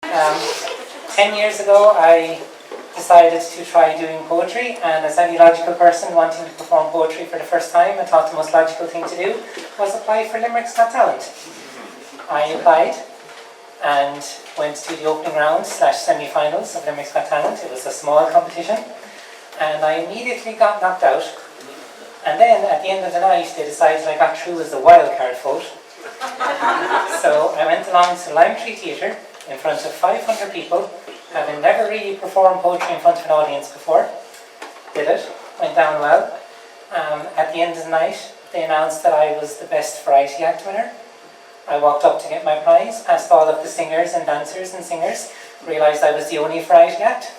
10 years ago, I decided to try doing poetry, and as any logical person wanting to perform poetry for the first time, I thought the most logical thing to do was apply for Limerick's Got Talent. I applied and went to the opening round / semi-finals of Limerick's Got Talent. It was a small competition, and I immediately got knocked out. And then at the end of the night, they decided I got through as the wildcard vote. So I went along to Limerick Theatre in front of 500 people, having never really performed poetry in front of an audience before. Did it, went down well. At the end of the night, they announced that I was the best variety act winner. I walked up to get my prize, asked all of the singers and dancers and singers, realised I was the only variety act.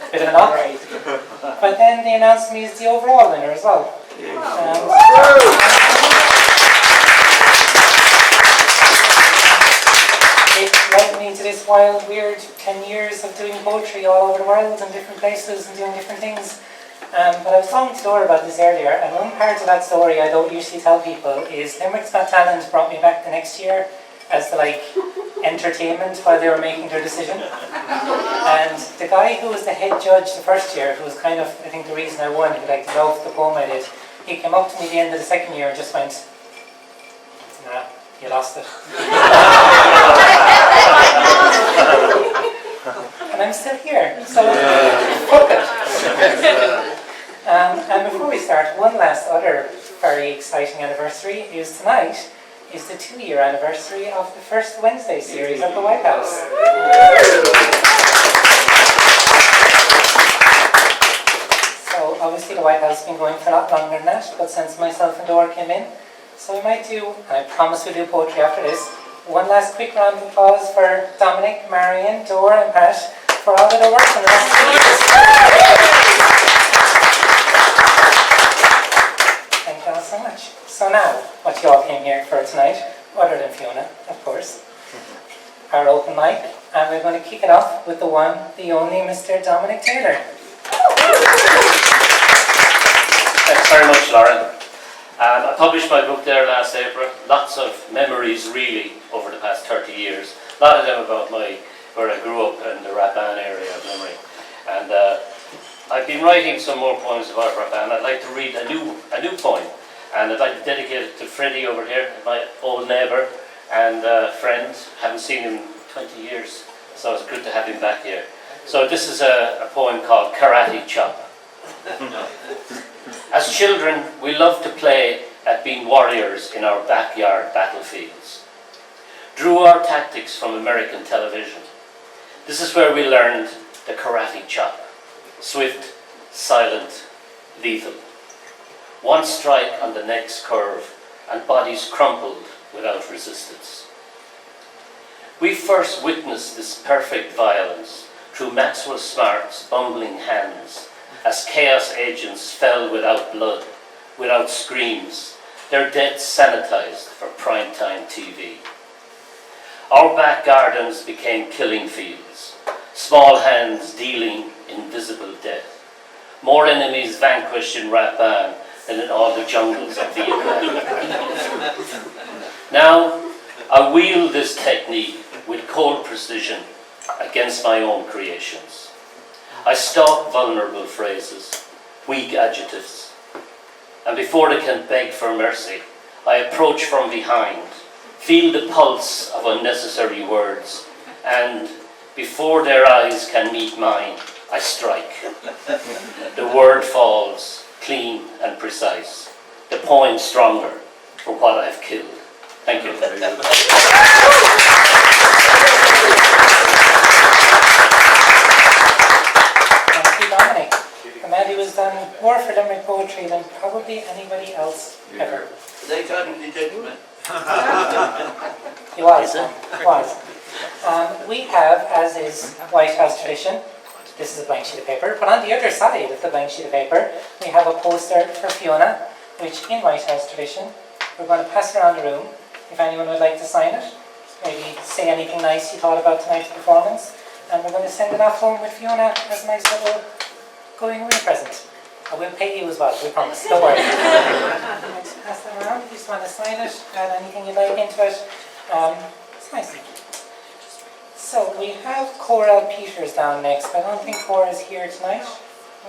Bit of a knock. But then they announced me as the overall winner as well. It led me to this wild, weird 10 years of doing poetry all over the world in different places and doing different things. But I was talking to Dora about this earlier, and one part of that story I don't usually tell people is Limerick's Got Talent brought me back the next year as the entertainment while they were making their decision. And the guy who was the head judge the first year, who was kind of, I think, the reason I won, who loved the poem I did, he came up to me at the end of the second year and just went, "Nah, you lost it." And I'm still here, so fuck it. And before we start, one last other very exciting anniversary is tonight is the 2-year anniversary of the first Wednesday series at the White House. So obviously the White House has been going for a lot longer than that, but since myself and Dora came in, so we might do, and I promise we'll do poetry after this, one last quick round of applause for Dominic, Marion, Dora and Pat for all of their work in the last 2 years. Thank you all so much. So now, what you all came here for tonight, other than Fiona, of course, our open mic, and we're going to kick it off with the one, the only Mr. Dominic Taylor. Thanks very much, Lauren. I published my book there last April. Lots of memories, really, over the past 30 years. A lot of them about where I grew up in the Rappan area of Limerick. And I've been writing some more poems about Rappan. I'd like to read a new poem. And I'd like to dedicate it to Freddie over here, my old neighbour and friend. Haven't seen him in 20 years, so it's good to have him back here. So this is a poem called Karate Chop. As children, we loved to play at being warriors in our backyard battlefields. Drew our tactics from American television. This is where we learned the karate chop. Swift, silent, lethal. One strike on the next curve and bodies crumpled without resistance. We first witnessed this perfect violence through Maxwell Smart's bumbling hands as chaos agents fell without blood, without screams, their deaths sanitized for primetime TV. Our back gardens became killing fields, small hands dealing invisible death. More enemies vanquished in Rappan than in all the jungles of Vietnam. Now, I wield this technique with cold precision against my own creations. I stalk vulnerable phrases, weak adjectives, and before they can beg for mercy, I approach from behind, feel the pulse of unnecessary words, and before their eyes can meet mine, I strike. The word falls, clean and precise. The poem stronger for what I've killed. Thank you. Thank you, Dominic. The man who has done more for Limerick poetry than probably anybody else ever. They got the gentleman. He was. We have, as is White House tradition, this is a blank sheet of paper, but on the other side of the blank sheet of paper, we have a poster for Fiona, which in White House tradition, we're going to pass around the room. If anyone would like to sign it, maybe say anything nice you thought about tonight's performance, and we're going to send it off home with Fiona as a nice little going away present. I will pay you as well, we promise, don't worry. Pass that around, if you just want to sign it, add anything you'd like into it. It's nice. So we have Cora Peters down next, but I don't think Cora is here tonight.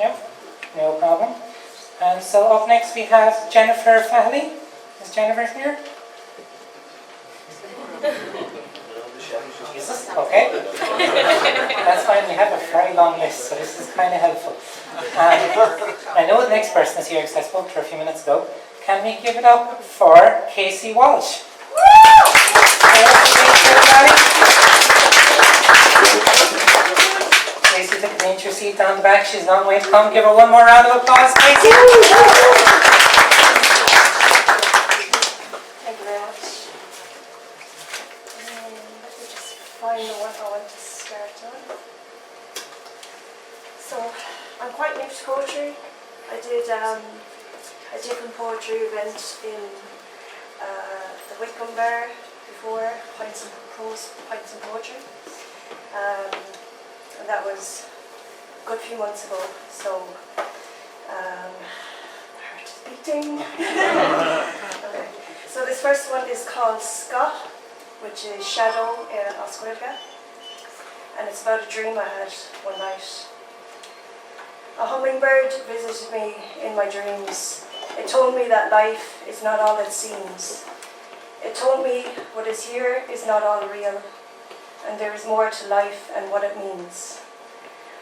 No? No problem. And so up next we have Jennifer Fahley. Is Jennifer here? Jesus, okay. That's fine, we have a very long list, so this is kind of helpful. I know the next person is here because I spoke to her a few minutes ago. Can we give it up for Casey Walsh? Casey took an inch seat down the back. She's a long way to come. Give her one more round of applause, Casey. Thank you very much. Let me just find the one I want to start on. So, I'm quite new to poetry. I did a different poetry event in the Wickham Bar before, Pints and Poetry. And that was a good few months ago, so my heart is beating. Okay. So this first one is called Scott, which is Shadow in Oscuilga, and it's about a dream I had one night. A hummingbird visited me in my dreams. It told me that life is not all it seems. It told me what is here is not all real, and there is more to life and what it means.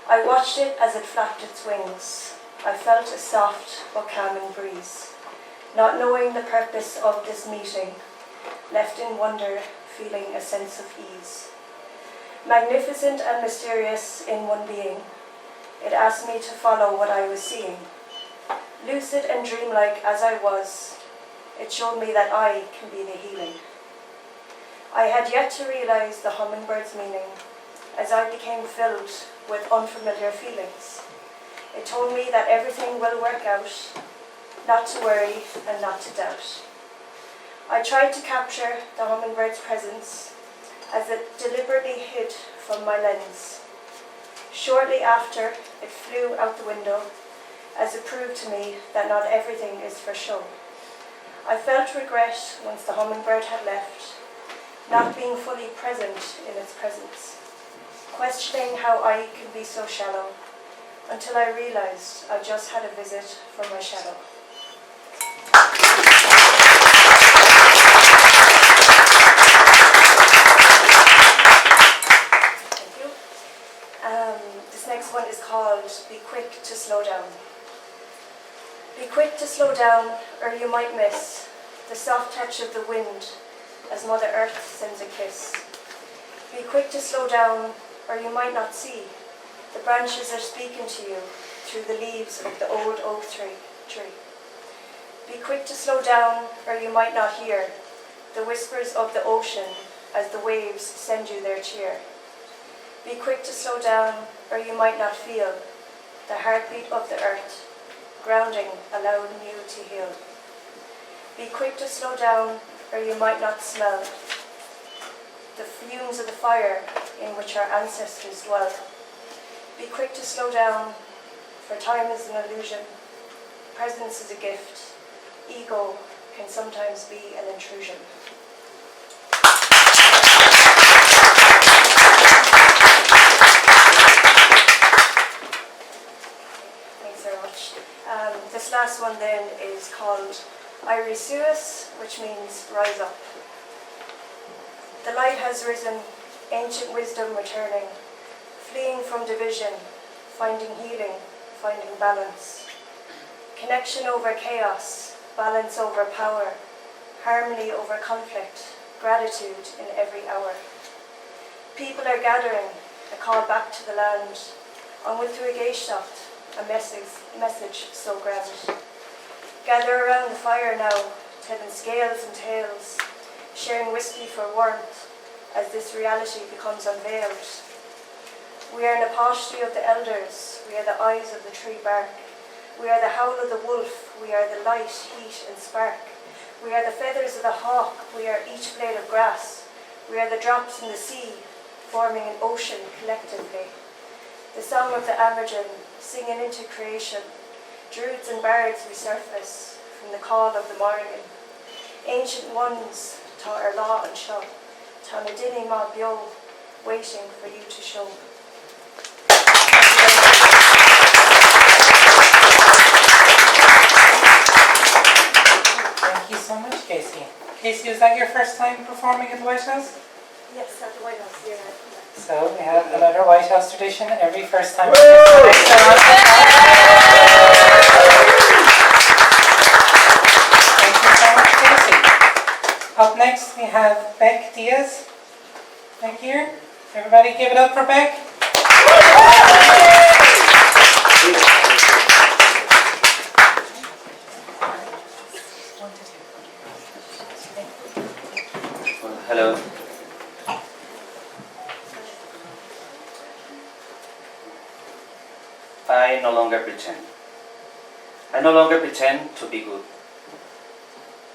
I watched it as it flapped its wings. I felt a soft but calming breeze, not knowing the purpose of this meeting, left in wonder, feeling a sense of ease. Magnificent and mysterious in one being, it asked me to follow what I was seeing. Lucid and dreamlike as I was, it showed me that I can be the healing. I had yet to realize the hummingbird's meaning as I became filled with unfamiliar feelings. It told me that everything will work out, not to worry and not to doubt. I tried to capture the hummingbird's presence as it deliberately hid from my lens. Shortly after, it flew out the window as it proved to me that not everything is for show. I felt regret once the hummingbird had left, not being fully present in its presence, questioning how I could be so shallow, until I realized I just had a visit from my shadow. Thank you. This next one is called Be Quick to Slow Down. Be quick to slow down, or you might miss the soft touch of the wind as Mother Earth sends a kiss. Be quick to slow down, or you might not see the branches are speaking to you through the leaves of the old oak tree. Be quick to slow down, or you might not hear the whispers of the ocean as the waves send you their cheer. Be quick to slow down, or you might not feel the heartbeat of the earth, grounding, allowing you to heal. Be quick to slow down, or you might not smell the fumes of the fire in which our ancestors dwell. Be quick to slow down, for time is an illusion, presence is a gift, ego can sometimes be an intrusion. This last one then is called Irisuus, which means rise up. The light has risen, ancient wisdom returning, fleeing from division, finding healing, finding balance. Connection over chaos, balance over power, harmony over conflict, gratitude in every hour. People are gathering, a call back to the land, on with through a geishacht, a message so grand. Gather around the fire now, telling scales and tales, sharing whiskey for warmth, as this reality becomes unveiled. We are in the posture of the elders, we are the eyes of the tree bark, we are the howl of the wolf, we are the light, heat and spark, we are the feathers of the hawk, we are each blade of grass, we are the drops in the sea, forming an ocean collectively. The song of the Amergin, singing into creation, druids and bards resurface from the call of the Morrigan. Ancient ones, tá ar lá an seo, tá na duine má beo, waiting for you to show. Thank you so much, Casey. Casey, is that your first time performing at the White House? Yes, at the White House, yeah. So we have another White House tradition. Every first time. Thank you so much, Casey. Up next, we have Beck Diaz. Thank you. Everybody give it up for Beck. Hello. I no longer pretend. I no longer pretend to be good.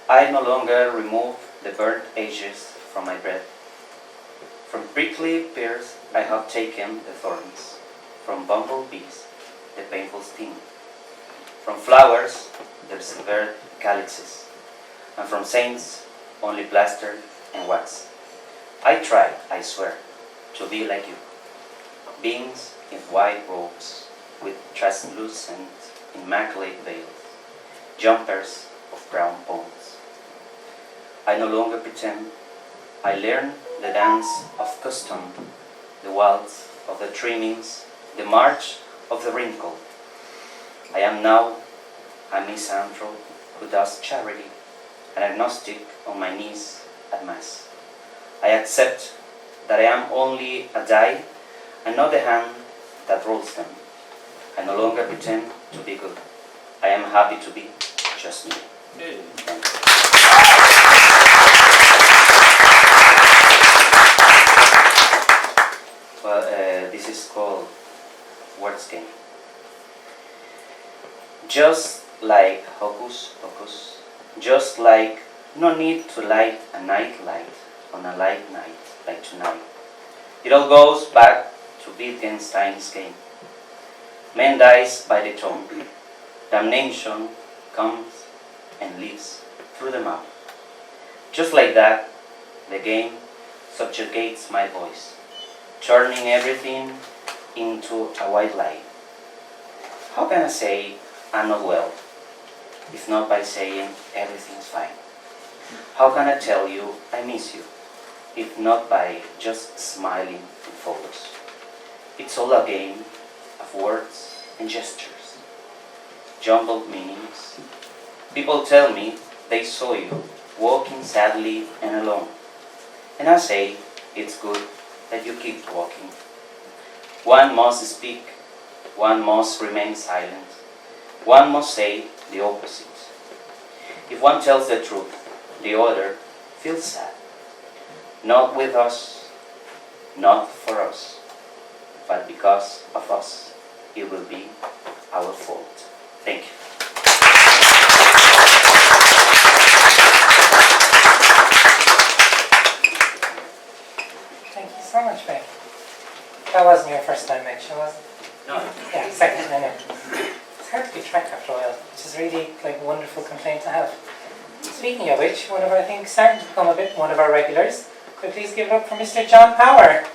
I no longer remove the burnt edges from my bread. From prickly pears I have taken the thorns. From bumblebees the painful sting. From flowers the severed calyxes. And from saints only plaster and wax. I try, I swear, to be like you. Beings in white robes with translucent, immaculate veils, jumpers of brown bones. I no longer pretend. I learn the dance of custom, the waltz of the trimmings, the march of the wrinkle. I am now a misanthrope who does charity, an agnostic on my knees at Mass. I accept that I am only a die and not the hand that rolls them. I no longer pretend to be good. I am happy to be just me. Well, this is called Words Game. Just like Hocus Pocus, just like no need to light a night light on a light night like tonight. It all goes back to Wittgenstein's game. Man dies by the tongue. Damnation comes and leaves through the mouth. Just like that, the game subjugates my voice, turning everything into a white lie. How can I say I'm not well, if not by saying everything's fine? How can I tell you I miss you, if not by just smiling in photos? It's all a game of words and gestures, jumbled meanings. People tell me they saw you walking sadly and alone, and I say it's good that you keep walking. One must speak, one must remain silent, one must say the opposite. If one tells the truth, the other feels sad. Not with us, not for us, but because of us, it will be our fault. Thank you. Thank you so much, Beck. That wasn't your first time action, was it? No. Yeah, second, I know. It's hard to keep track after a while, which is really like a wonderful complaint to have. Speaking of which, one of our things starting to become a bit one of our regulars. Could please give it up for Mr. John Power.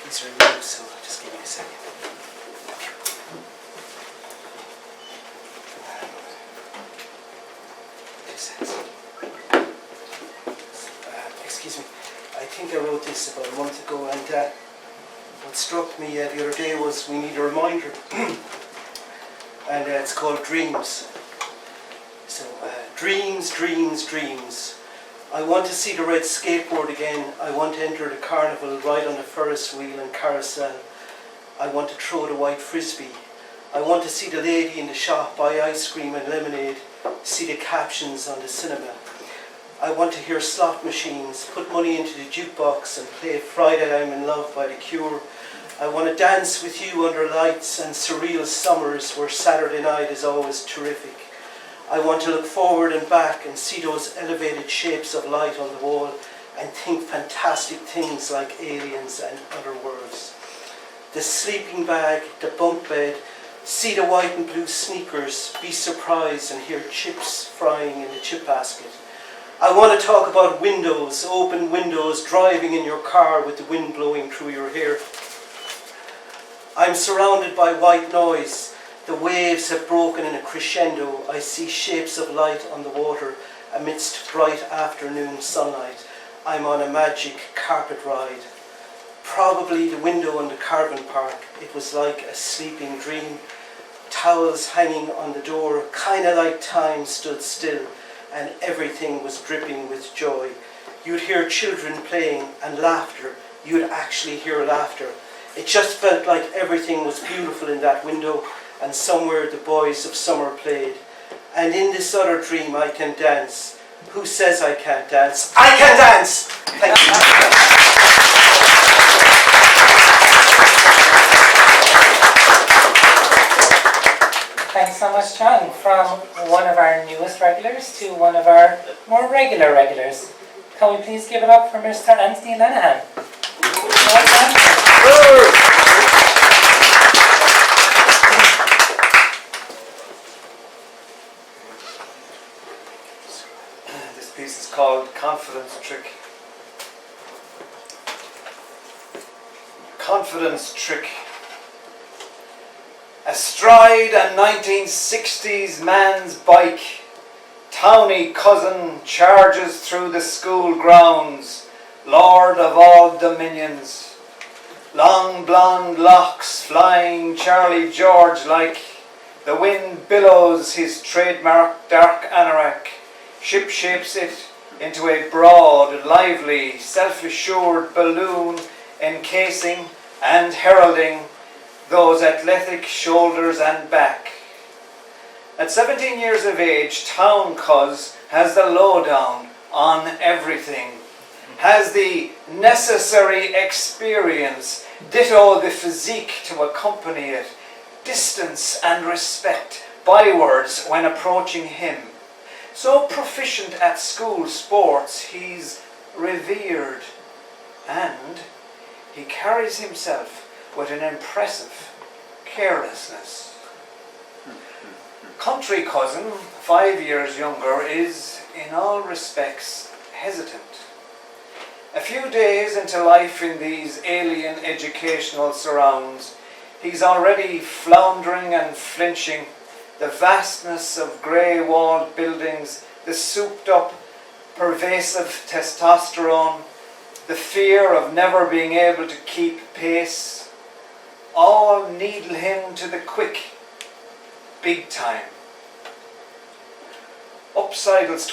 Please remove, so just give me a second. Excuse me. I think I wrote this about a month ago, and what struck me the other day was we need a reminder, and it's called Dreams. So, dreams, dreams, dreams. I want to see the red skateboard again. I want to enter the carnival, ride on the Ferris wheel and carousel. I want to throw the white frisbee. I want to see the lady in the shop buy ice cream and lemonade, see the captions on the cinema. I want to hear slot machines, put money into the jukebox and play Friday I'm in Love by The Cure. I want to dance with you under lights and surreal summers where Saturday night is always terrific. I want to look forward and back and see those elevated shapes of light on the wall and think fantastic things like aliens and other worlds. The sleeping bag, the bunk bed, See the white and blue sneakers, be surprised and hear chips frying in the chip basket. I want to talk about windows, open windows, driving in your car with the wind blowing through your hair. I'm surrounded by white noise. The waves have broken in a crescendo. I see shapes of light on the water amidst bright afternoon sunlight. I'm on a magic carpet ride. Probably the window on the Carvin Park. It was like a sleeping dream. Towels hanging on the door, kinda like time stood still, and everything was dripping with joy. You'd hear children playing and laughter. You'd actually hear laughter. It just felt like everything was beautiful in that window, and somewhere the boys of summer played. And in this other dream I can dance. Who says I can't dance? I can dance! Thank you. Thanks so much, John. From one of our newest regulars to one of our more regular regulars. Can we please give it up for Mr. Anthony Lenihan? Well done. This piece is called Confidence Trick. Confidence Trick. Astride a 1960s man's bike, towny cousin charges through the school grounds, lord of all dominions. Long blonde locks flying Charlie George like, the wind billows his trademark dark anorak, ship shapes it into a broad, lively, self-assured balloon encasing and heralding those athletic shoulders and back. At 17 years of age, Town Cuz has the lowdown on everything, has the necessary experience, ditto the physique to accompany it, distance and respect, bywords when approaching him. So proficient at school sports, he's revered, and he carries himself with an impressive carelessness. Country cousin, 5 years younger, is in all respects hesitant. A few days into life in these alien educational surrounds, he's already floundering and flinching. The vastness of grey-walled buildings, the souped-up, pervasive testosterone, the fear of never being able to keep pace, all needle him to the quick, big time. Upsidle's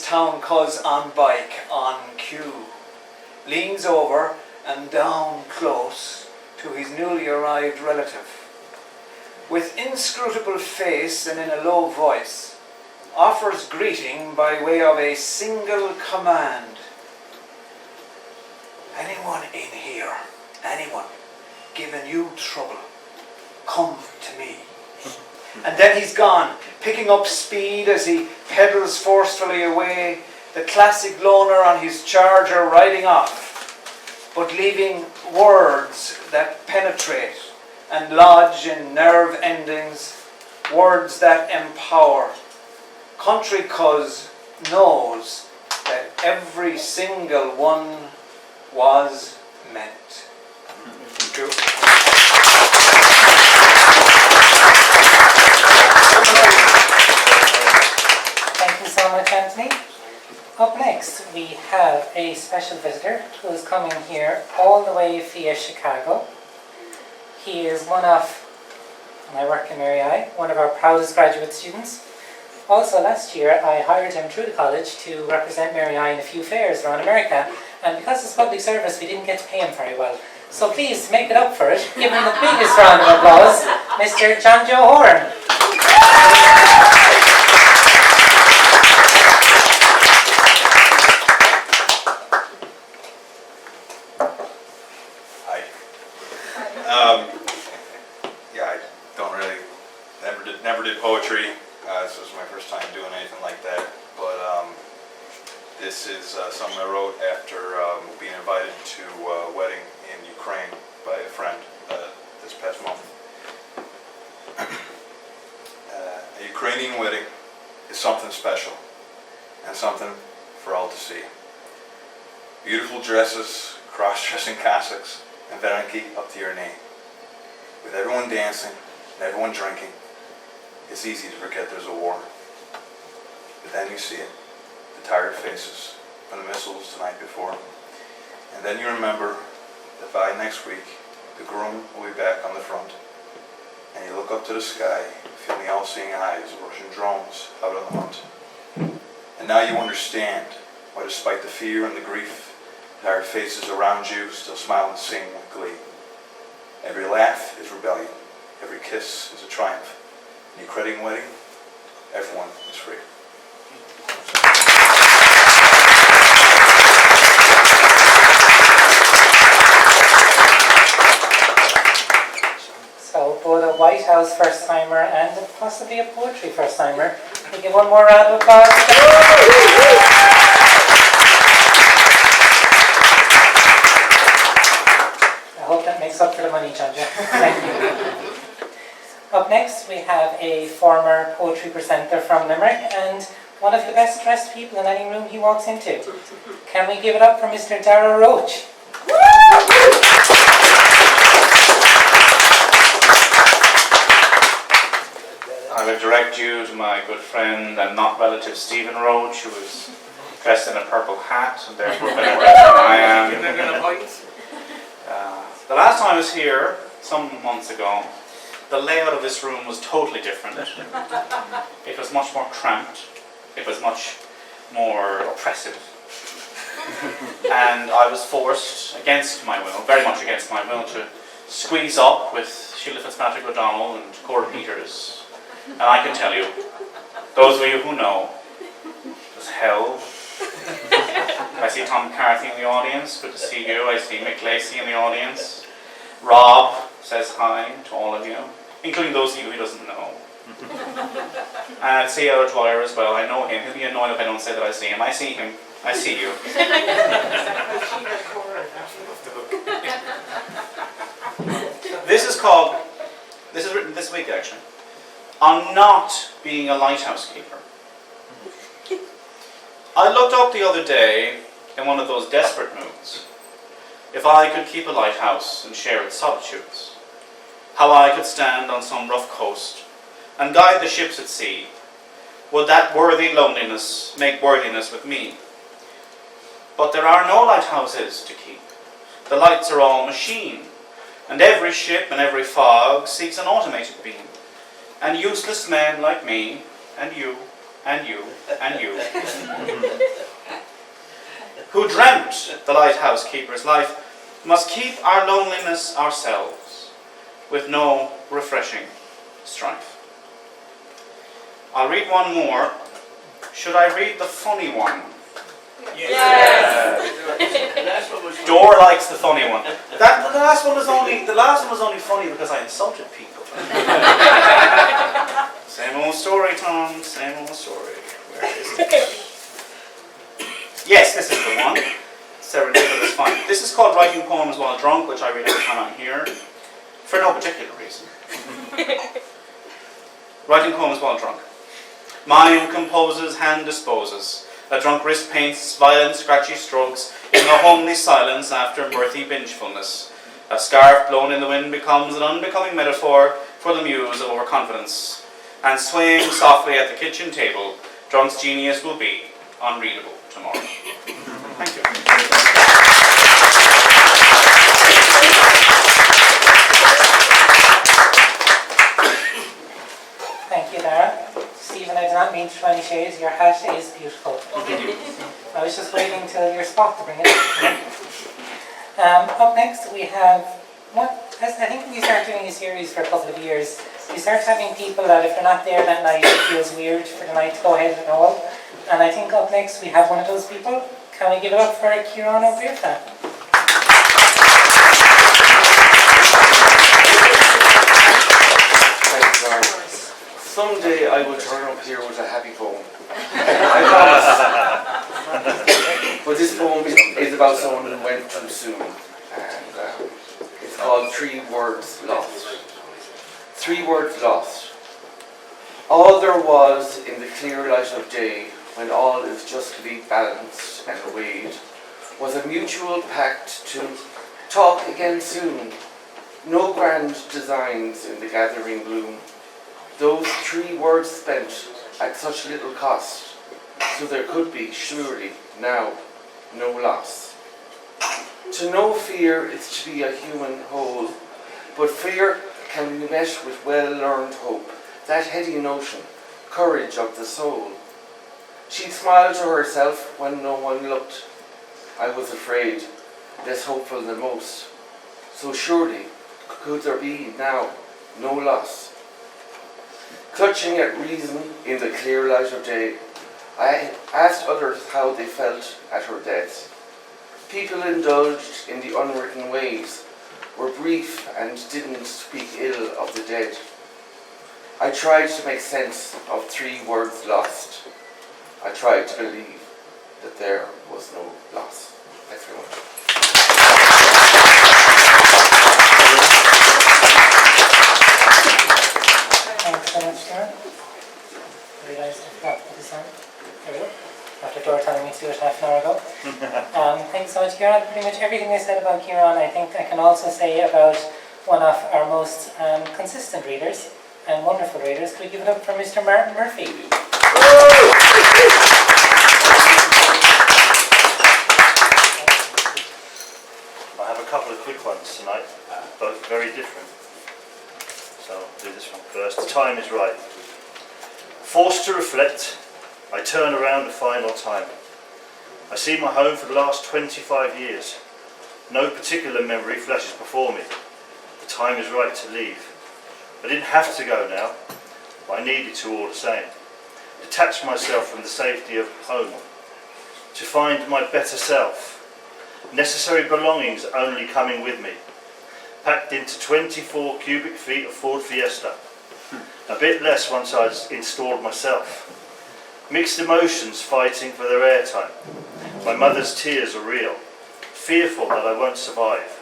Town Cuz on bike, on cue, leans over and down close to his newly arrived relative. With inscrutable face and in a low voice, offers greeting by way of a single command. Anyone in here, anyone giving you trouble, come to me. And then he's gone, picking up speed as he pedals forcefully away, the classic loner on his charger riding off, but leaving words that penetrate and lodge in nerve endings, words that empower. Country Cuz knows that every single one was meant. Thank you. Thank you so much, Anthony. Up next, we have a special visitor who is coming here all the way via Chicago. He is one of, and I work in Mary I, one of our proudest graduate students. Also last year, I hired him through the college to represent Mary I in a few fairs around America, and because it's public service, we didn't get to pay him very well. So please, to make it up for it, give him the biggest round of applause, Mr. John Joe Horan. Yeah, I don't really, never did poetry. This was my first time doing anything like that. But this is something I wrote after being invited to a wedding in Ukraine by a friend this past month. is something special and something for all to see. Beautiful dresses, cross-dressing cassocks, and veranky up to your knee. With everyone dancing and everyone drinking, it's easy to forget there's a war. But then you see it, the tired faces from the missiles the night before. And then you remember that by next week, the groom will be back on the front. And you look up to the sky, feel the all-seeing eyes of Russian drones out on the hunt. And now you understand why, despite the fear and the grief, tired faces around you still smile and sing with glee. Every laugh is rebellion, every kiss is a triumph. In your Ukrainian wedding, everyone is free. So both a White House first timer and possibly a poetry first timer. We give one more round of applause. I hope that makes up for the money, Chandra. Thank you. Up next we have a former poetry presenter from Limerick and one of the best dressed people in any room he walks into. Can we give it up for Mr. Darragh Roach? I would direct you to my good friend and not relative Stephen Roach, who is dressed in a purple hat and therefore better dressed than I am. The last time I was here, some months ago, the layout of this room was totally different. It was much more cramped. It was much more oppressive. And I was forced, against my will, very much against my will, to squeeze up with Sheila Fitzpatrick O'Donnell and Cora Peters. And I can tell you, those of you who know, it was hell. I see Tom McCarthy in the audience, good to see you. I see Mick Lacey in the audience. Rob says hi to all of you, including those of you who doesn't know. And I see Edward Dwyer as well. I know him. He'll be annoyed if I don't say that I see him. I see him. I see you. This is written this week actually, on not being a lighthouse keeper. I looked up the other day in one of those desperate moods, if I could keep a lighthouse and share its solitudes, how I could stand on some rough coast and guide the ships at sea, would that worthy loneliness make worthiness with me? But there are no lighthouses to keep. The lights are all machine, and every ship and every fog seeks an automated beam. And useless men like me, and you, and you, and you, who dreamt the lighthouse keeper's life, must keep our loneliness ourselves, with no refreshing strife. I'll read one more. Should I read the funny one? Yes. Dor likes the funny one. The last one was only funny because I insulted people. Same old story, Tom. Same old story. Where is it? Yes, this is the one. Serendipitous fun. This is called Writing Poems While Drunk, which I read every time I'm here, for no particular reason. Writing Poems While Drunk. Mind composes, hand disposes. A drunk wrist paints violent scratchy strokes in the homely silence after mirthy bingefulness. A scarf blown in the wind becomes an unbecoming metaphor for the muse of overconfidence. And swaying softly at the kitchen table, drunk's genius will be unreadable tomorrow. Thank you. Thank you, Darragh. Stephen, I do not mean to throw any shades. Your hat is beautiful. I was just waiting till your spot to bring it up. Up next, we have I think we started doing a series for a couple of years. We started having people that if they're not there that night, it feels weird for the night to go ahead and all. And I think up next we have one of those people. Can we give it up for Kieran O'Brien? Someday I will turn up here with a happy poem. I promise. But this poem is about someone who went too soon. And it's called 3 Words Lost. 3 words lost. All there was in the clear light of day, when all is justly balanced and weighed, was a mutual pact to talk again soon. No grand designs in the gathering gloom. Those 3 words spent at such little cost, so there could be, surely, now, no loss. To know fear is to be a human whole, but fear can be met with well-learned hope, that heady notion, courage of the soul. She'd smile to herself when no one looked. I was afraid, less hopeful than most. So surely could there be now no loss. Clutching at reason in the clear light of day, I asked others how they felt at her death. People indulged in the unwritten ways, were brief and didn't speak ill of the dead. I tried to make sense of 3 words lost. I tried to believe that there was no loss. Thanks very much. Thanks so much, Darren. I realised I forgot to put this on. There we go. After Dora telling me to do it half an hour ago. Thanks so much, Kieran. Pretty much everything I said about Kieran, I think I can also say about one of our most consistent readers and wonderful readers. Could we give it up for Mr. Martin Murphy? I have a couple of quick ones tonight, both very different. So I'll do this one first. The time is right. Forced to reflect, I turn around the final time. I see my home for the last 25 years. No particular memory flashes before me. The time is right to leave. I didn't have to go now, but I needed to all the same. Detach myself from the safety of home, to find my better self. Necessary belongings only coming with me. Packed into 24 cubic feet of Ford Fiesta. A bit less once I'd installed myself. Mixed emotions fighting for their airtime. My mother's tears are real. Fearful that I won't survive.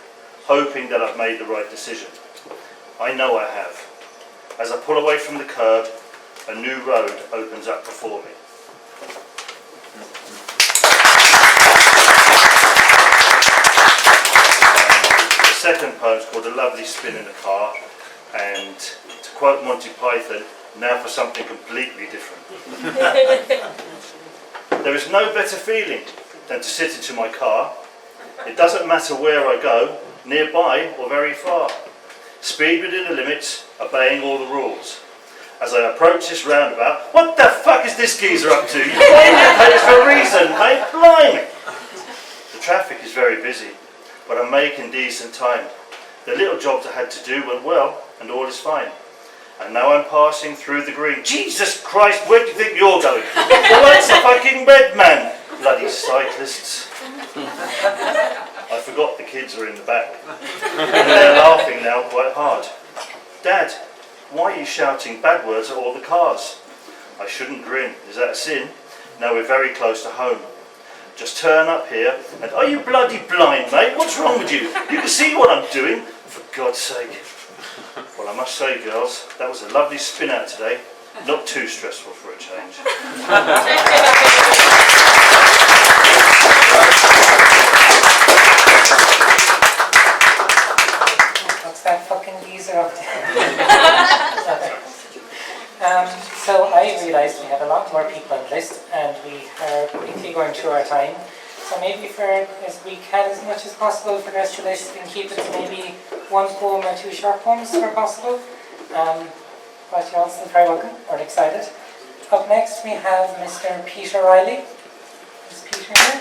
Hoping that I've made the right decision. I know I have. As I pull away from the curb, a new road opens up before me. The second poem is called A Lovely Spin in the Car, and to quote Monty Python, now for something completely different. There is no better feeling than to sit into my car. It doesn't matter where I go, nearby or very far. Speed within the limits, obeying all the rules. As I approach this roundabout, what the fuck is this geezer up to? You indicators for a reason, mate, blimey! The traffic is very busy, but I'm making decent time. The little jobs I had to do went well, and all is fine. And now I'm passing through the green. Jesus Christ, where do you think you're going? The light's a fucking red, man! Bloody cyclists. I forgot the kids are in the back. And they're laughing now quite hard. Dad, why are you shouting bad words at all the cars? I shouldn't grin. Is that a sin? Now we're very close to home. Just turn up here and are you bloody blind, mate? What's wrong with you? You can see what I'm doing. For God's sake. Well, I must say, girls, that was a lovely spin out today. Not too stressful for a change. What's that fucking geezer up to? So I realised we have a lot more people on the list and we are quickly going through our time. So maybe for as we can as much as possible for the rest of the list, we can keep it to maybe 1 poem or 2 short poems where possible. But you're all still very welcome or excited. Up next we have Mr. Peter Riley. Is Peter here?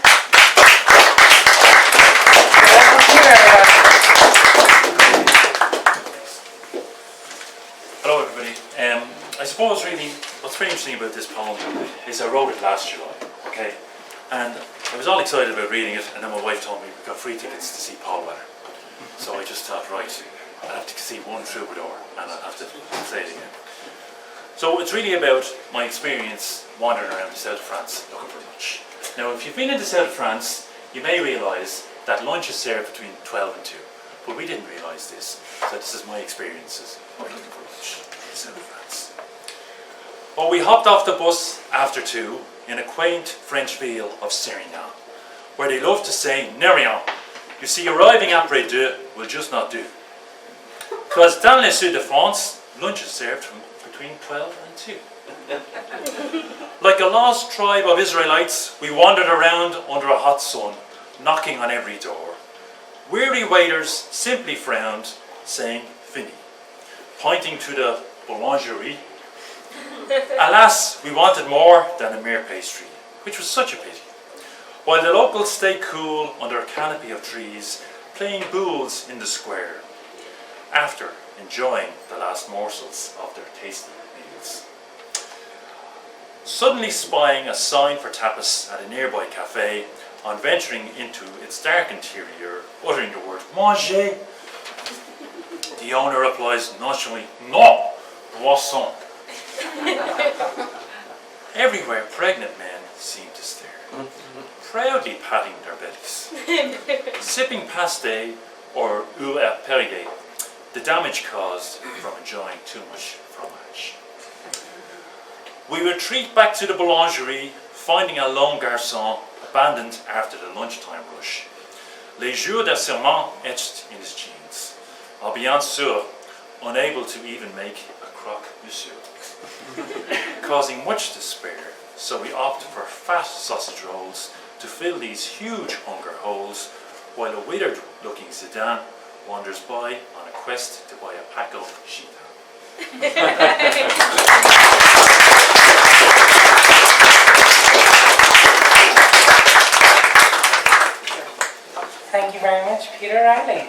Hello everybody. I suppose really what's very interesting about this poem is I wrote it last July, okay? And I was all excited about reading it, and then my wife told me we got free tickets to see Paul Weller. So I just thought, right, I'll have to see one troubadour and I'll have to say it again. So it's really about my experience wandering around the south of France looking for lunch. Now if you've been in the south of France, you may realise that lunch is served between 12 and 2. But we didn't realise this. So this is my experiences of looking for lunch in the south of France. But we hopped off the bus after 2 in a quaint French ville of Serignan, where they love to say ne rien. You see, arriving après 2 will just not do. Because dans le sud de France, lunch is served from between 12 and 2. Like a lost tribe of Israelites, we wandered around under a hot sun, knocking on every door. Weary waiters simply frowned, saying fini, pointing to the boulangerie. Alas, we wanted more than a mere pastry, which was such a pity. While the locals stayed cool under a canopy of trees, playing boules in the square, after enjoying the last morsels of their tasty meals. Suddenly spying a sign for tapas at a nearby cafe, on venturing into its dark interior, uttering the word manger, the owner replies nonchalantly, non, boisson. Everywhere pregnant men seem to stare, proudly patting their bellies, sipping pasté or eau à périgueux, the damage caused from enjoying too much fromage. We retreat back to the boulangerie, finding a lone garçon abandoned after the lunchtime rush. Les jours de serment etched in his jeans, while bien sûr unable to even make a croque monsieur, causing much despair. So we opt for fat sausage rolls to fill these huge hunger holes, while a withered-looking sedan wanders by on a quest to buy a pack of shita. Thank you very much, Peter Riley.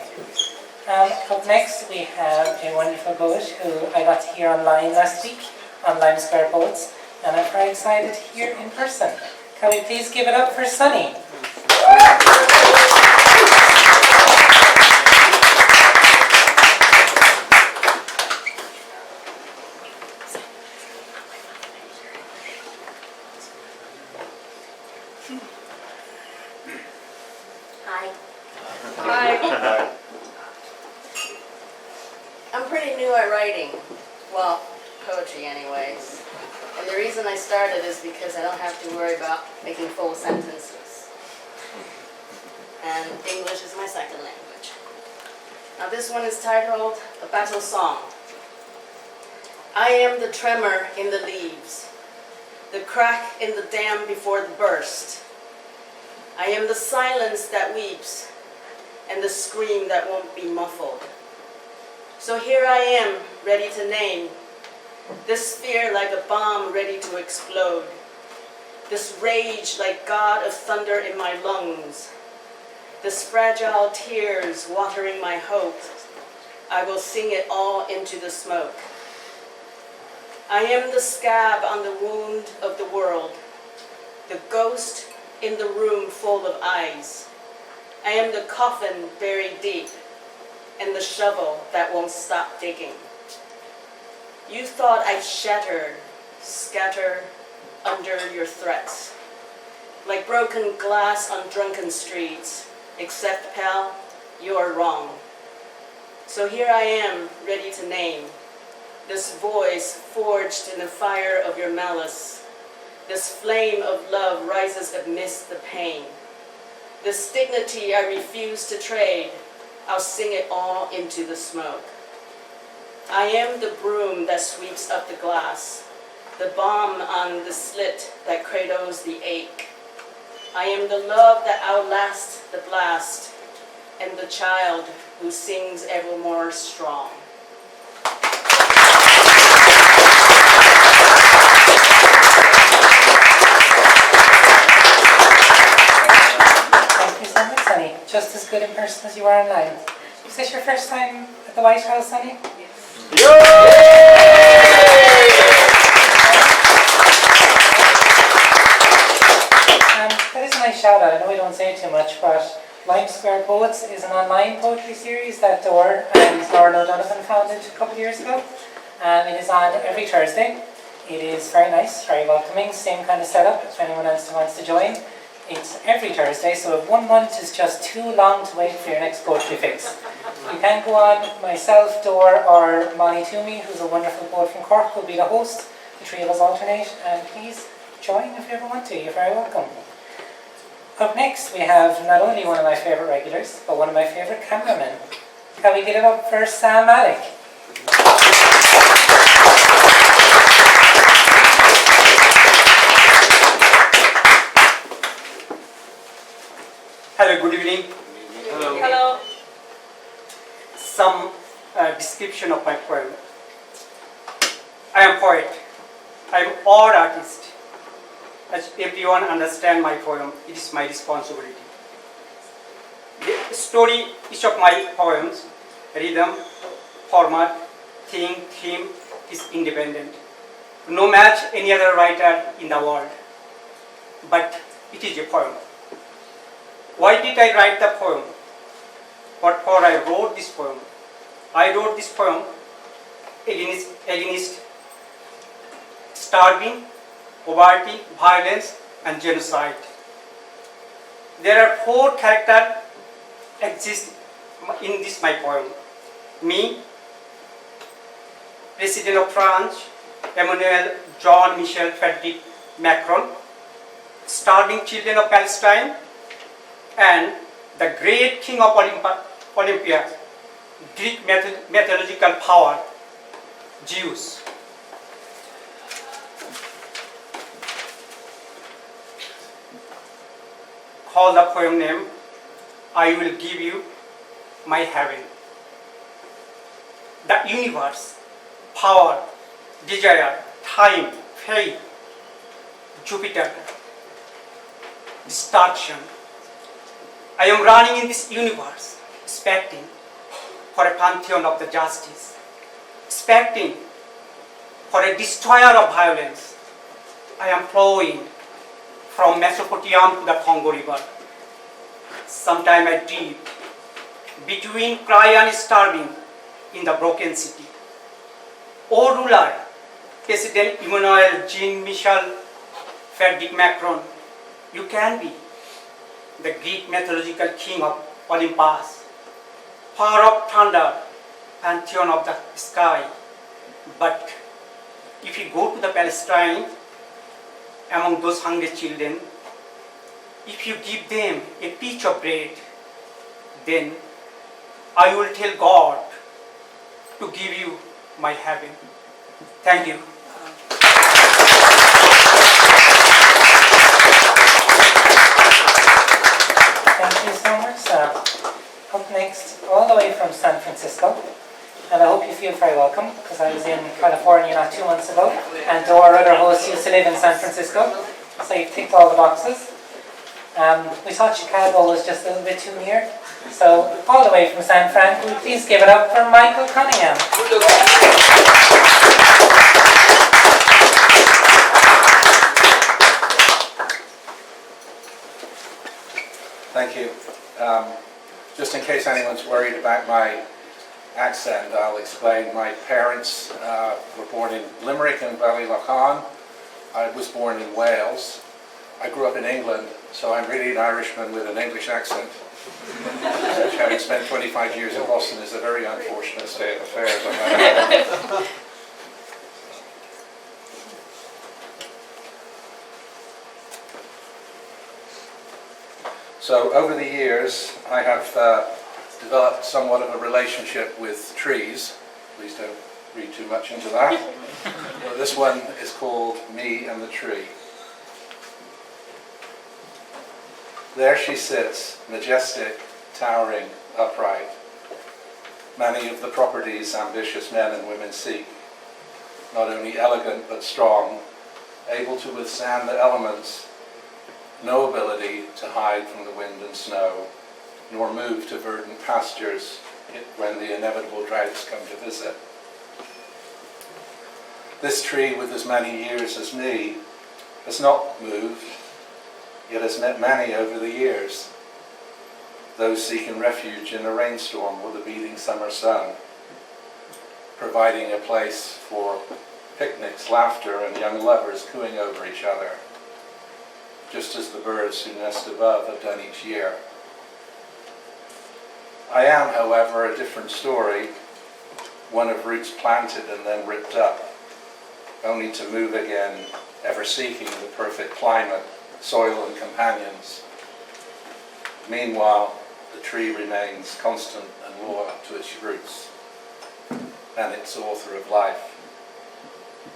Up next we have a wonderful poet who I got to hear online last week on Lime Square Poets, and I'm very excited to hear in person. Can we please give it up for Sunny? Hi. I'm pretty new at writing. Well, poetry anyways. And the reason I started is because I don't have to worry about making full sentences. And English is my second language. Now this one is titled A Battle Song. I am the tremor in the leaves, the crack in the dam before the burst. I am the silence that weeps, and the scream that won't be muffled. So here I am, ready to name, this fear like a bomb ready to explode, this rage like God of thunder in my lungs, this fragile tears watering my hope. I will sing it all into the smoke. I am the scab on the wound of the world, the ghost in the room full of eyes. I am the coffin buried deep, and the shovel that won't stop digging. You thought I'd scatter under your threats, like broken glass on drunken streets, except, pal, you're wrong. So here I am, ready to name, this voice forged in the fire of your malice. This flame of love rises amidst the pain. This dignity I refuse to trade, I'll sing it all into the smoke. I am the broom that sweeps up the glass, the balm on the slit that cradles the ache. I am the love that outlasts the blast, and the child who sings evermore strong. Just as good in person as you are online. Is this your first time at the White House, Sunny? That is a nice shout out. I know we don't say too much, but Lime Square Poets is an online poetry series that Dora and Lauren O'Donovan founded a couple of years ago. It is on every Thursday. It is very nice, very welcoming, same kind of setup if anyone else wants to join. It's every Thursday, so if 1 month is just too long to wait for your next poetry fix, you can go on. Myself, Dor, or Molly Toomey, who's a wonderful poet from Cork, will be the host. The three of us alternate, and please join if you ever want to. You're very welcome. Up next, we have not only one of my favourite regulars, but one of my favourite cameramen. Can we get it up for Sam Malik? Hello, good evening. Hello. Hello. Some description of my poem. I am poet. I am art artist. As everyone understand my poem, it is my responsibility. The story, each of my poems, rhythm, format, theme is independent. No match any other writer in the world. But it is a poem. Why did I write the poem? What for I wrote this poem? I wrote this poem against starving, poverty, violence, and genocide. There are 4 characters exist in this my poem. Me, President of France, Emmanuel John Michel Frederick Macron, starving children of Palestine, and the great king of Olympia, Greek mythological power, Zeus. Call the poem name, I will give you my heaven. The universe, power, desire, time, faith, Jupiter, destruction. I am running in this universe, expecting for a pantheon of the justice, expecting for a destroyer of violence. I am flowing from Mesopotamia to the Congo River. Sometime I dream between cry and starving in the broken city. O ruler, President Emmanuel Jean-Michel Frederick Macron, you can be the Greek mythological king of Olympus, power of thunder, pantheon of the sky. But if you go to the Palestine, among those hungry children, if you give them a piece of bread, then I will tell God to give you my heaven. Thank you. Thank you so much, Sam. Up next, all the way from San Francisco, and I hope you feel very welcome, because I was in California not 2 months ago, and our other hosts used to live in San Francisco, so you've ticked all the boxes. We thought Chicago was just a little bit too near, so all the way from San Fran, will you please give it up for Michael Cunningham. Thank you. Just in case anyone's worried about my accent, I'll explain. My parents were born in Limerick and Ballylochan. I was born in Wales. I grew up in England, so I'm really an Irishman with an English accent, which, having spent 25 years in Boston, is a very unfortunate state of affairs. I might add. So over the years, I have developed somewhat of a relationship with trees. Please don't read too much into that. Well, this one is called Me and the Tree. There she sits, majestic, towering, upright. Many of the properties ambitious men and women seek. Not only elegant but strong, able to withstand the elements, no ability to hide from the wind and snow, nor move to verdant pastures when the inevitable droughts come to visit. This tree, with as many years as me, has not moved, yet has met many over the years. Those seeking refuge in a rainstorm or the beating summer sun, providing a place for picnics, laughter, and young lovers cooing over each other, just as the birds who nest above have done each year. I am, however, a different story, one of roots planted and then ripped up, only to move again, ever seeking the perfect climate, soil and companions. Meanwhile, the tree remains constant and loyal to its roots and its author of life,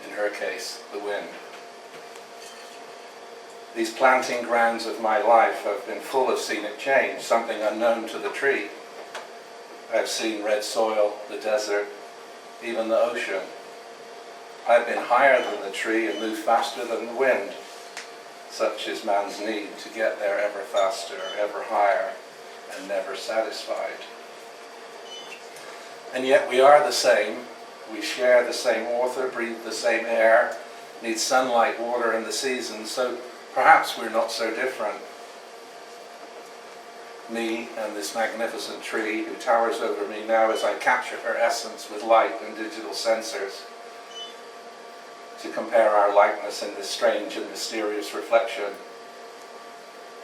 in her case, the wind. These planting grounds of my life have been full of scenic change, something unknown to the tree. I've seen red soil, the desert, even the ocean. I've been higher than the tree and moved faster than the wind. Such is man's need to get there ever faster, ever higher, and never satisfied. And yet we are the same. We share the same author, breathe the same air, need sunlight, water, and the seasons, so perhaps we're not so different. Me and this magnificent tree who towers over me now as I capture her essence with light and digital sensors to compare our likeness in this strange and mysterious reflection.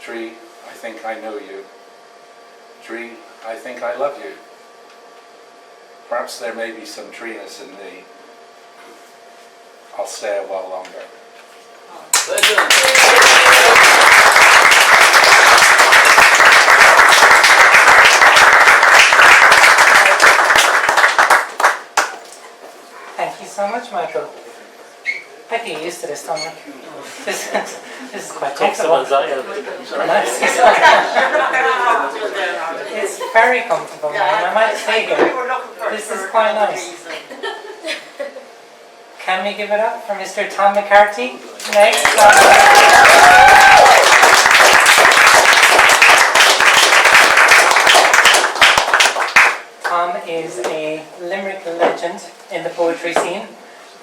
Tree, I think I know you. Tree, I think I love you. Perhaps there may be some treeness in me. I'll stay a while longer. Thank you so much, Michael. I get used to this, Tommy. This is quite comfortable. Nice. It's very comfortable, man. I might stay here. This is quite nice. Can we give it up for Mr. Tom McCarthy? Next. Tom is a Limerick legend in the poetry scene,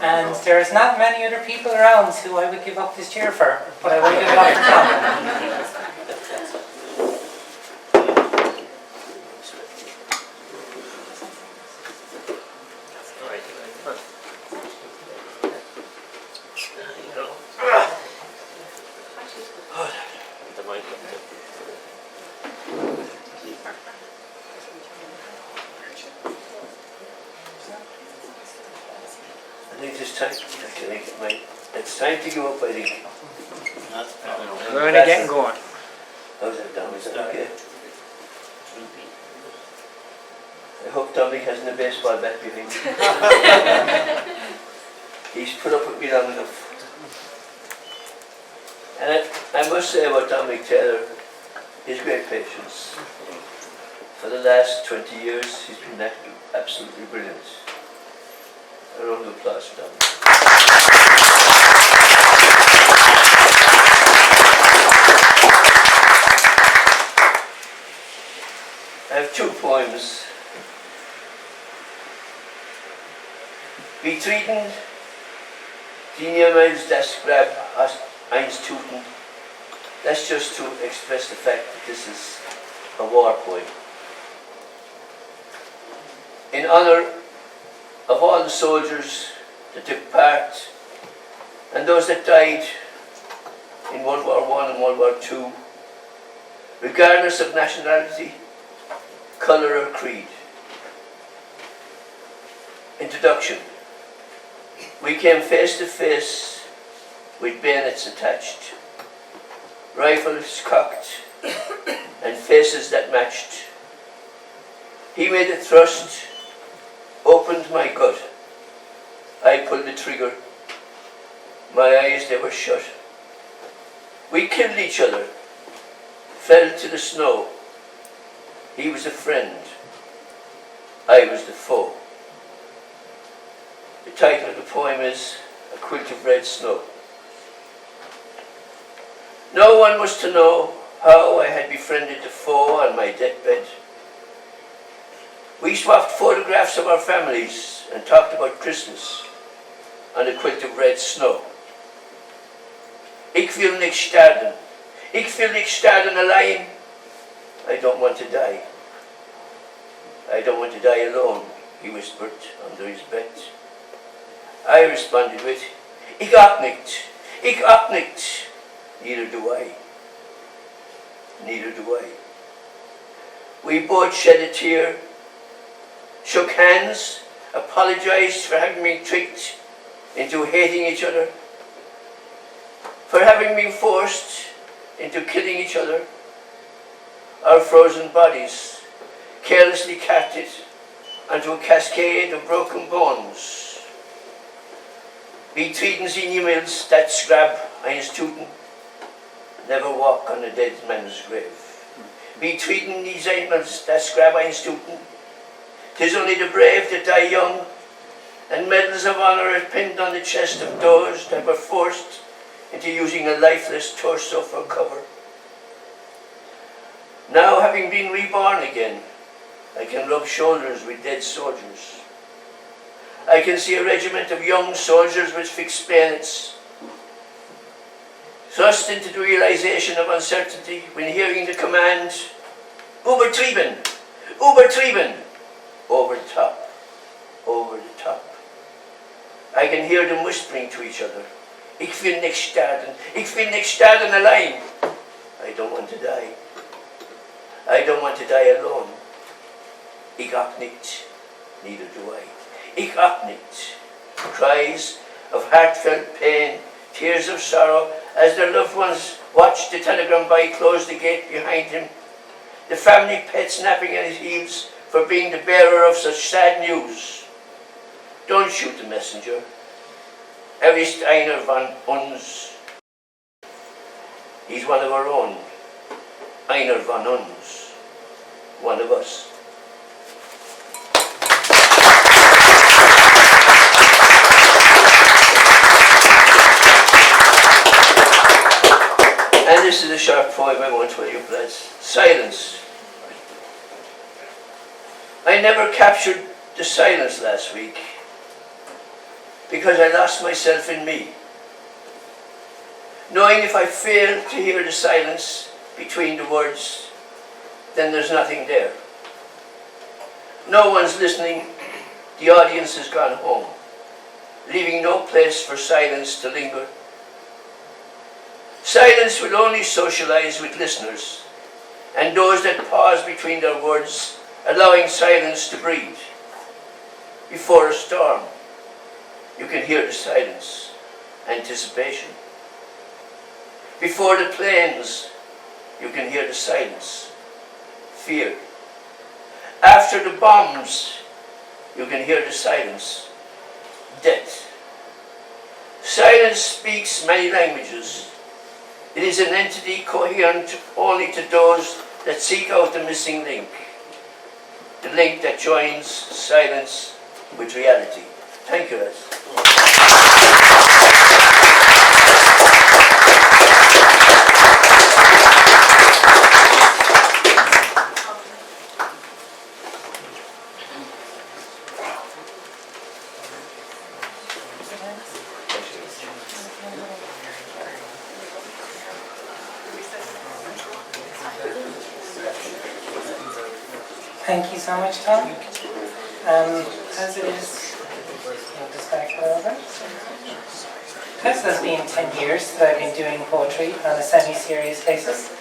and there's not many other people around who I would give up this chair for, but I will give it up for Tom. It's time to give up, I think. We're only getting going. How's that, Tom? Is that okay? I hope Dominic hasn't a baseball bat behind him. He's put up with me long enough. And I must say about Dominic Taylor, his great patience. For the last 20 years, he's been absolutely brilliant. A round of applause for Dominic. I have two poems. Wie treten die niemals das Grab einstuten. That's just to express the fact that this is a war poem. In honor of all the soldiers that took part and those that died in World War I and World War II, regardless of nationality, colour or creed. Introduction. We came face to face with bayonets attached, rifles cocked and faces that matched. He made a thrust, opened my gut. I pulled the trigger. My eyes, they were shut. We killed each other, fell to the snow. He was a friend, I was the foe. The title of the poem is A Quilt of Red Snow. No one was to know how I had befriended the foe on my deathbed. We swapped photographs of our families and talked about Christmas on a quilt of red snow. Ik wil niet sterven. Ik wil niet sterven alleen. I don't want to die. I don't want to die alone, he whispered under his bed. I responded with, Ik ook niet. Ik ook niet. Neither do I. Neither do I. We both shed a tear, shook hands, apologized for having me tricked, into hating each other, for having been forced into killing each other, our frozen bodies carelessly carted onto a cascade of broken bones. Wie treten sie niemals das Grab eines Toten? Never walk on a dead man's grave. Wie treten nie niemals das Grab eines Toten? 'Tis only the brave that die young, and medals of honor are pinned on the chest of those that were forced into using a lifeless torso for cover. Now, having been reborn again, I can rub shoulders with dead soldiers. I can see a regiment of young soldiers with fixed bayonets, thrust into the realization of uncertainty when hearing the command, "Übertrieben! Übertrieben!" Over the top, over the top. I can hear them whispering to each other, "Ich will nicht sterben, ich will nicht sterben allein." I don't want to die. I don't want to die alone. Ich auch nicht, neither do I. Ich auch nicht. Cries of heartfelt pain, tears of sorrow, as their loved ones watched the telegram boy close the gate behind him. The family pet snapping at his heels for being the bearer of such sad news. Don't shoot the messenger. Er ist einer von uns. He's one of our own. Einer von uns. One of us. And this is a short poem I want for you, lads. Silence. I never captured the silence last week because I lost myself in me. Knowing if I fail to hear the silence between the words, then there's nothing there. No one's listening, the audience has gone home, leaving no place for silence to linger. Silence will only socialize with listeners and those that pause between their words, allowing silence to breathe. Before a storm, you can hear the silence, anticipation. Before the planes, you can hear the silence, fear. After the bombs, you can hear the silence, death. Silence speaks many languages. It is an entity coherent only to those that seek out the missing link. The link that joins silence with reality. Thank you, lads. Thank you so much, Tom. As it is, I'll just back that over. As it has been 10 years that I've been doing poetry on a semi-serious basis,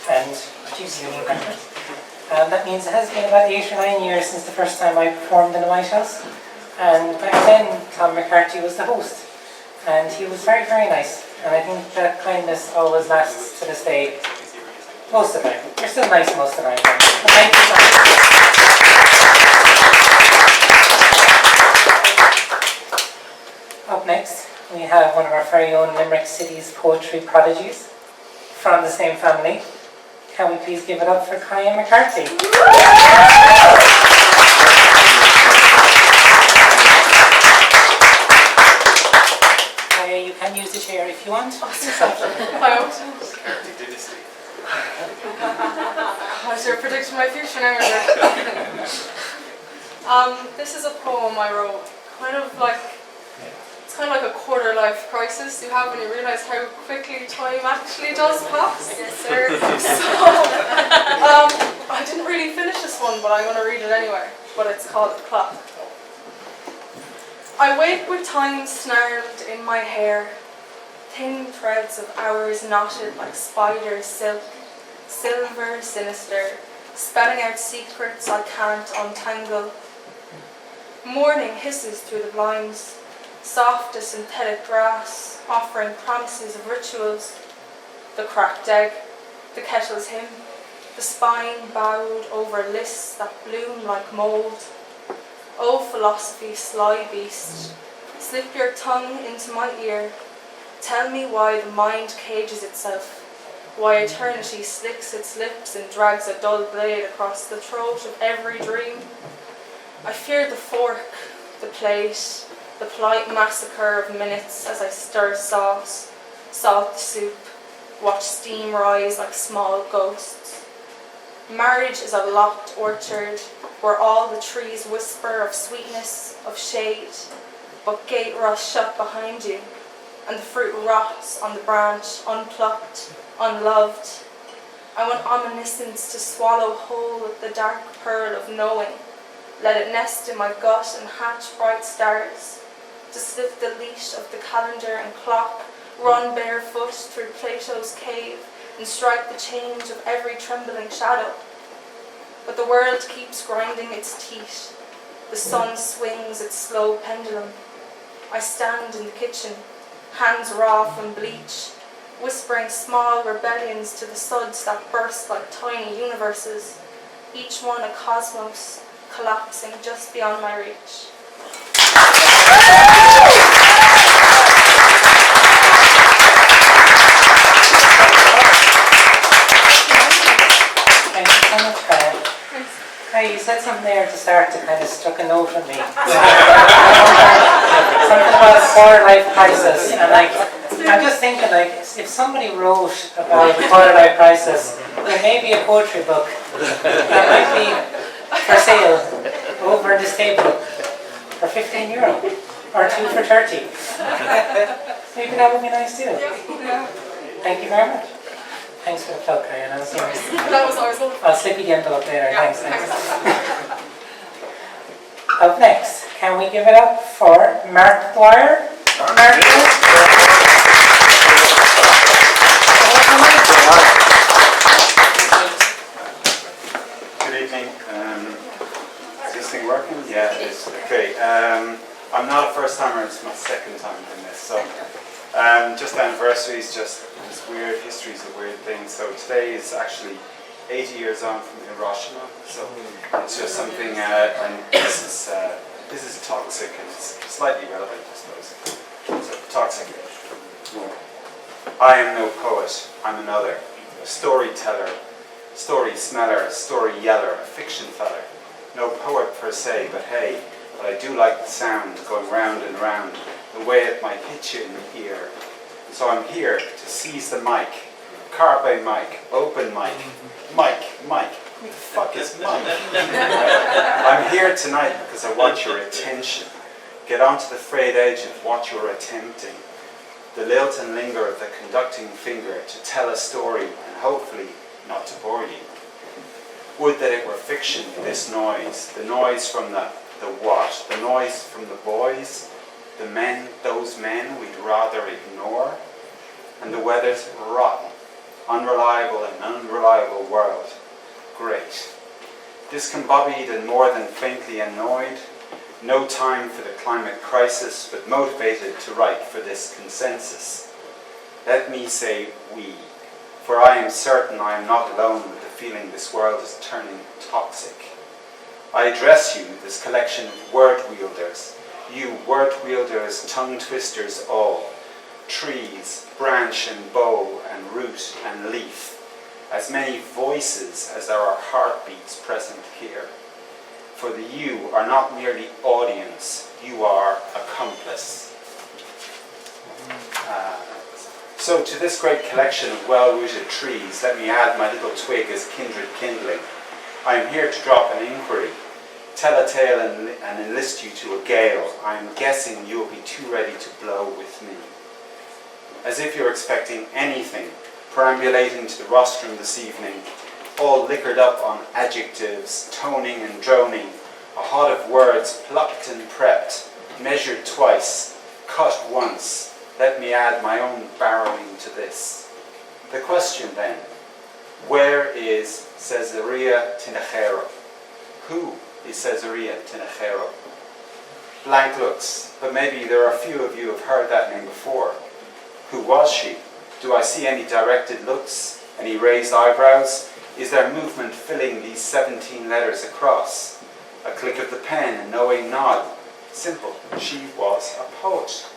and that means it has been about 8 or 9 years since the first time I performed in the White House. And back then, Tom McCarthy was the host, and he was very, very nice. And I think that kindness always lasts to this day. Most of the time. You're still nice most of the time. But thank you so much. Up next, we have one of our very own Limerick City's poetry prodigies from the same family. Can we please give it up for Kaya McCarthy? Kaya, you can use the chair if you want. I should predict my future now. This is a poem I wrote. It's kind of like a quarter life crisis you have when you realise how quickly time actually does pass. Yes, sir. So, I didn't really finish this one, but I'm going to read it anyway. But it's called The Clock. I wake with time snarled in my hair, thin threads of hours knotted like spider silk, silver, sinister, spelling out secrets I can't untangle. Morning hisses through the blinds, soft as synthetic grass, offering promises of rituals. The cracked egg, the kettle's hymn, the spine bowed over lists that bloom like mould. O philosophy, sly beast, slip your tongue into my ear. Tell me why the mind cages itself, why eternity slicks its lips and drags a dull blade across the throat of every dream. I fear the fork, the plate, the polite massacre of minutes as I stir sauce, salt the soup, watch steam rise like small ghosts. Marriage is a locked orchard where all the trees whisper of sweetness, of shade, but gate rust shut behind you, and the fruit rots on the branch, unplucked, unloved. I want omniscience to swallow whole the dark pearl of knowing. Let it nest in my gut and hatch bright stars. To slip the leash of the calendar and clock, run barefoot through Plato's cave, and strike the change of every trembling shadow. But the world keeps grinding its teeth. The sun swings its slow pendulum. I stand in the kitchen, hands raw from bleach, whispering small rebellions to the suds that burst like tiny universes, each one a cosmos collapsing just beyond my reach. Thank you so much, Karen. Hey, you said something there at the start that kind of struck a note with me. Something about a quarter life crisis, and like, I'm just thinking, like, if somebody wrote about the quarter life crisis, there may be a poetry book that might be for sale over this table for €15 or 2 for 30. Maybe that would be nice too. Thank you very much. Thanks for the plug, Karen. That was ours. I'll slip you the envelope later. Thanks. Up next, can we give it up for Mark Dwyer? Mark. Good evening. Is this thing working? Yeah, it is. Okay. I'm not a first timer, it's my second time doing this. So, just anniversaries, just weird histories of weird things. So today is actually 80 years on from Hiroshima. So it's just something, and this is toxic and it's slightly relevant, I suppose. So toxic. I am no poet. I'm another. A storyteller. Story smeller, story yeller, a fiction feller. No poet per se, but hey, but I do like the sound going round and round, the way it might hit you in the ear. And so I'm here to seize the mic, carpe mic, open mic, mic. Who the fuck is Mike? I'm here tonight because I want your attention. Get onto the frayed edge of what you're attempting. The lilt and linger of the conducting finger to tell a story and hopefully not to bore you. Would that it were fiction, this noise. The noise from the what? The noise from the boys, the men, those men we'd rather ignore. And the weather's rotten, unreliable and unreliable world. Great. Discombobulated and more than faintly annoyed. No time for the climate crisis, but motivated to write for this consensus. Let me say we, for I am certain I am not alone with the feeling this world is turning toxic. I address you, this collection of word wielders, you word wielders, tongue twisters all, trees, branch and bough and root and leaf, as many voices as there are heartbeats present here. For the you are not merely audience, you are accomplice. So to this great collection of well-rooted trees, let me add my little twig as kindred kindling. I am here to drop an inquiry, tell a tale and enlist you to a gale. I am guessing you will be too ready to blow with me. As if you're expecting anything, perambulating to the rostrum this evening, all liquored up on adjectives, toning and droning, a hod of words plucked and prepped, measured twice, cut once. Let me add my own barrowing to this. The question then, where is Caesarea Tinachero? Who is Caesarea Tinachero? Blank looks, but maybe there are a few of you have heard that name before. Who was she? Do I see any directed looks? Any raised eyebrows? Is there movement filling these 17 letters across? A click of the pen, a knowing nod. Simple. She was a poet.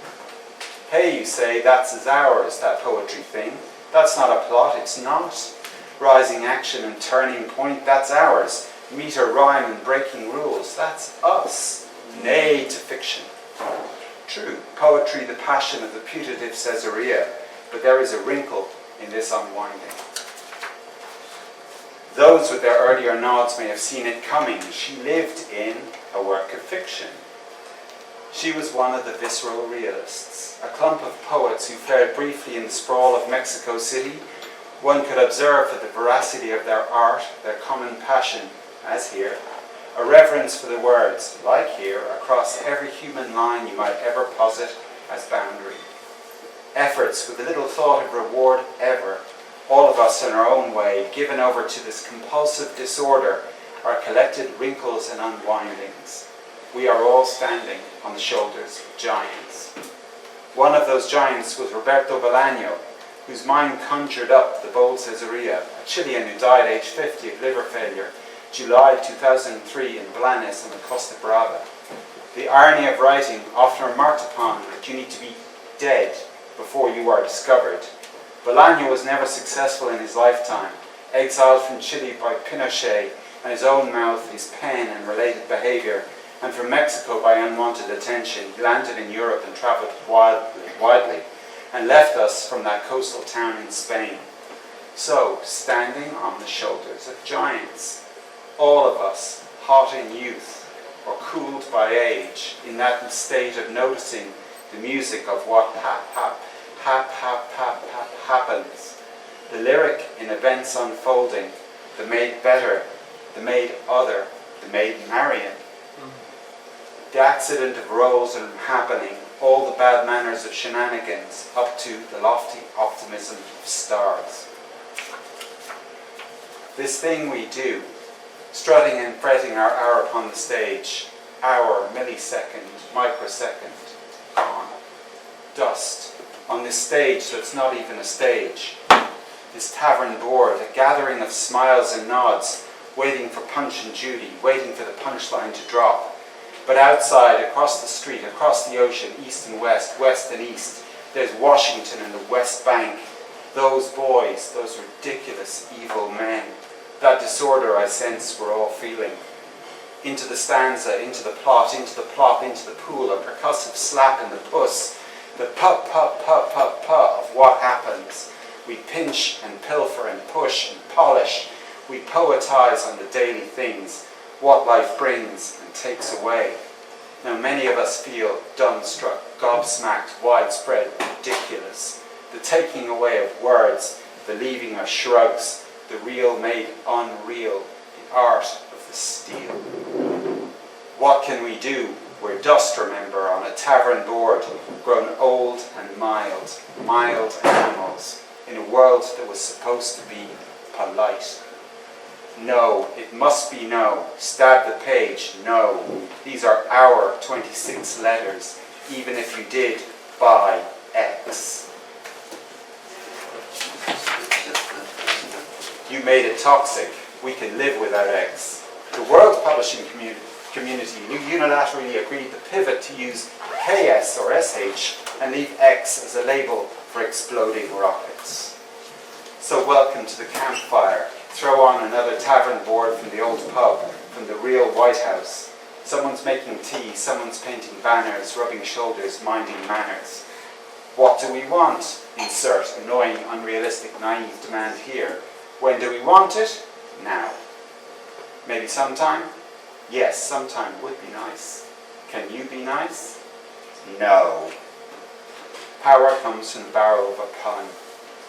Hey, you say, that's as ours, that poetry thing. That's not a plot, it's not. Rising action and turning point, that's ours. Meter, rhyme and breaking rules, that's us. Nay to fiction. True, poetry the passion of the putative Caesarea, but there is a wrinkle in this unwinding. Those with their earlier nods may have seen it coming. She lived in a work of fiction. She was one of the visceral realists, a clump of poets who fared briefly in the sprawl of Mexico City. One could observe for the veracity of their art, their common passion, as here, a reverence for the words, like here, across every human line you might ever posit as boundary. Efforts with little thought of reward ever, all of us in our own way, given over to this compulsive disorder, our collected wrinkles and unwindings. We are all standing on the shoulders of giants. One of those giants was Roberto Bolaño, whose mind conjured up the bold Caesarea, a Chilean who died aged 50 of liver failure, July 2003 in Blanes on the Costa Brava. The irony of writing, often remarked upon, that you need to be dead before you are discovered. Bolaño was never successful in his lifetime, exiled from Chile by Pinochet and his own mouth, his pen and related behavior, and from Mexico by unwanted attention. He landed in Europe and travelled widely, and left us from that coastal town in Spain. So, standing on the shoulders of giants, all of us, hot in youth, or cooled by age, in that state of noticing the music of what happens, the lyric in events unfolding, the made better, the made other, the made Marian. The accident of roles and happening, all the bad manners of shenanigans, up to the lofty optimism of stars. This thing we do, strutting and fretting our hour upon the stage, hour, millisecond, microsecond, gone. Dust on this stage that's not even a stage. This tavern board, a gathering of smiles and nods, waiting for Punch and Judy, waiting for the punchline to drop. But outside, across the street, across the ocean, east and west, west and east, there's Washington and the West Bank. Those boys, those ridiculous, evil men. That disorder I sense we're all feeling. Into the stanza, into the plot, into the plop, into the pool, a percussive slap in the puss. The pup, pup, pup, pup, pup of what happens. We pinch and pilfer and push and polish. We poetize on the daily things, what life brings and takes away. Now many of us feel dumbstruck, gobsmacked, widespread, ridiculous. The taking away of words, the leaving of shrugs, the real made unreal, the art of the steal. What can we do? We're dust, remember, on a tavern board, grown old and mild animals, in a world that was supposed to be polite. No, it must be no. Stab the page, no. These are our 26 letters, even if you did buy X. You made it toxic. We can live without X. The world publishing community unilaterally agreed to pivot to use KS or SH and leave X as a label for exploding rockets. So welcome to the campfire. Throw on another tavern board from the old pub, from the real White House. Someone's making tea, someone's painting banners, rubbing shoulders, minding manners. What do we want? Insert annoying, unrealistic, naive demand here. When do we want it? Now. Maybe sometime? Yes, sometime would be nice. Can you be nice? No. Power comes from the barrel of a pun.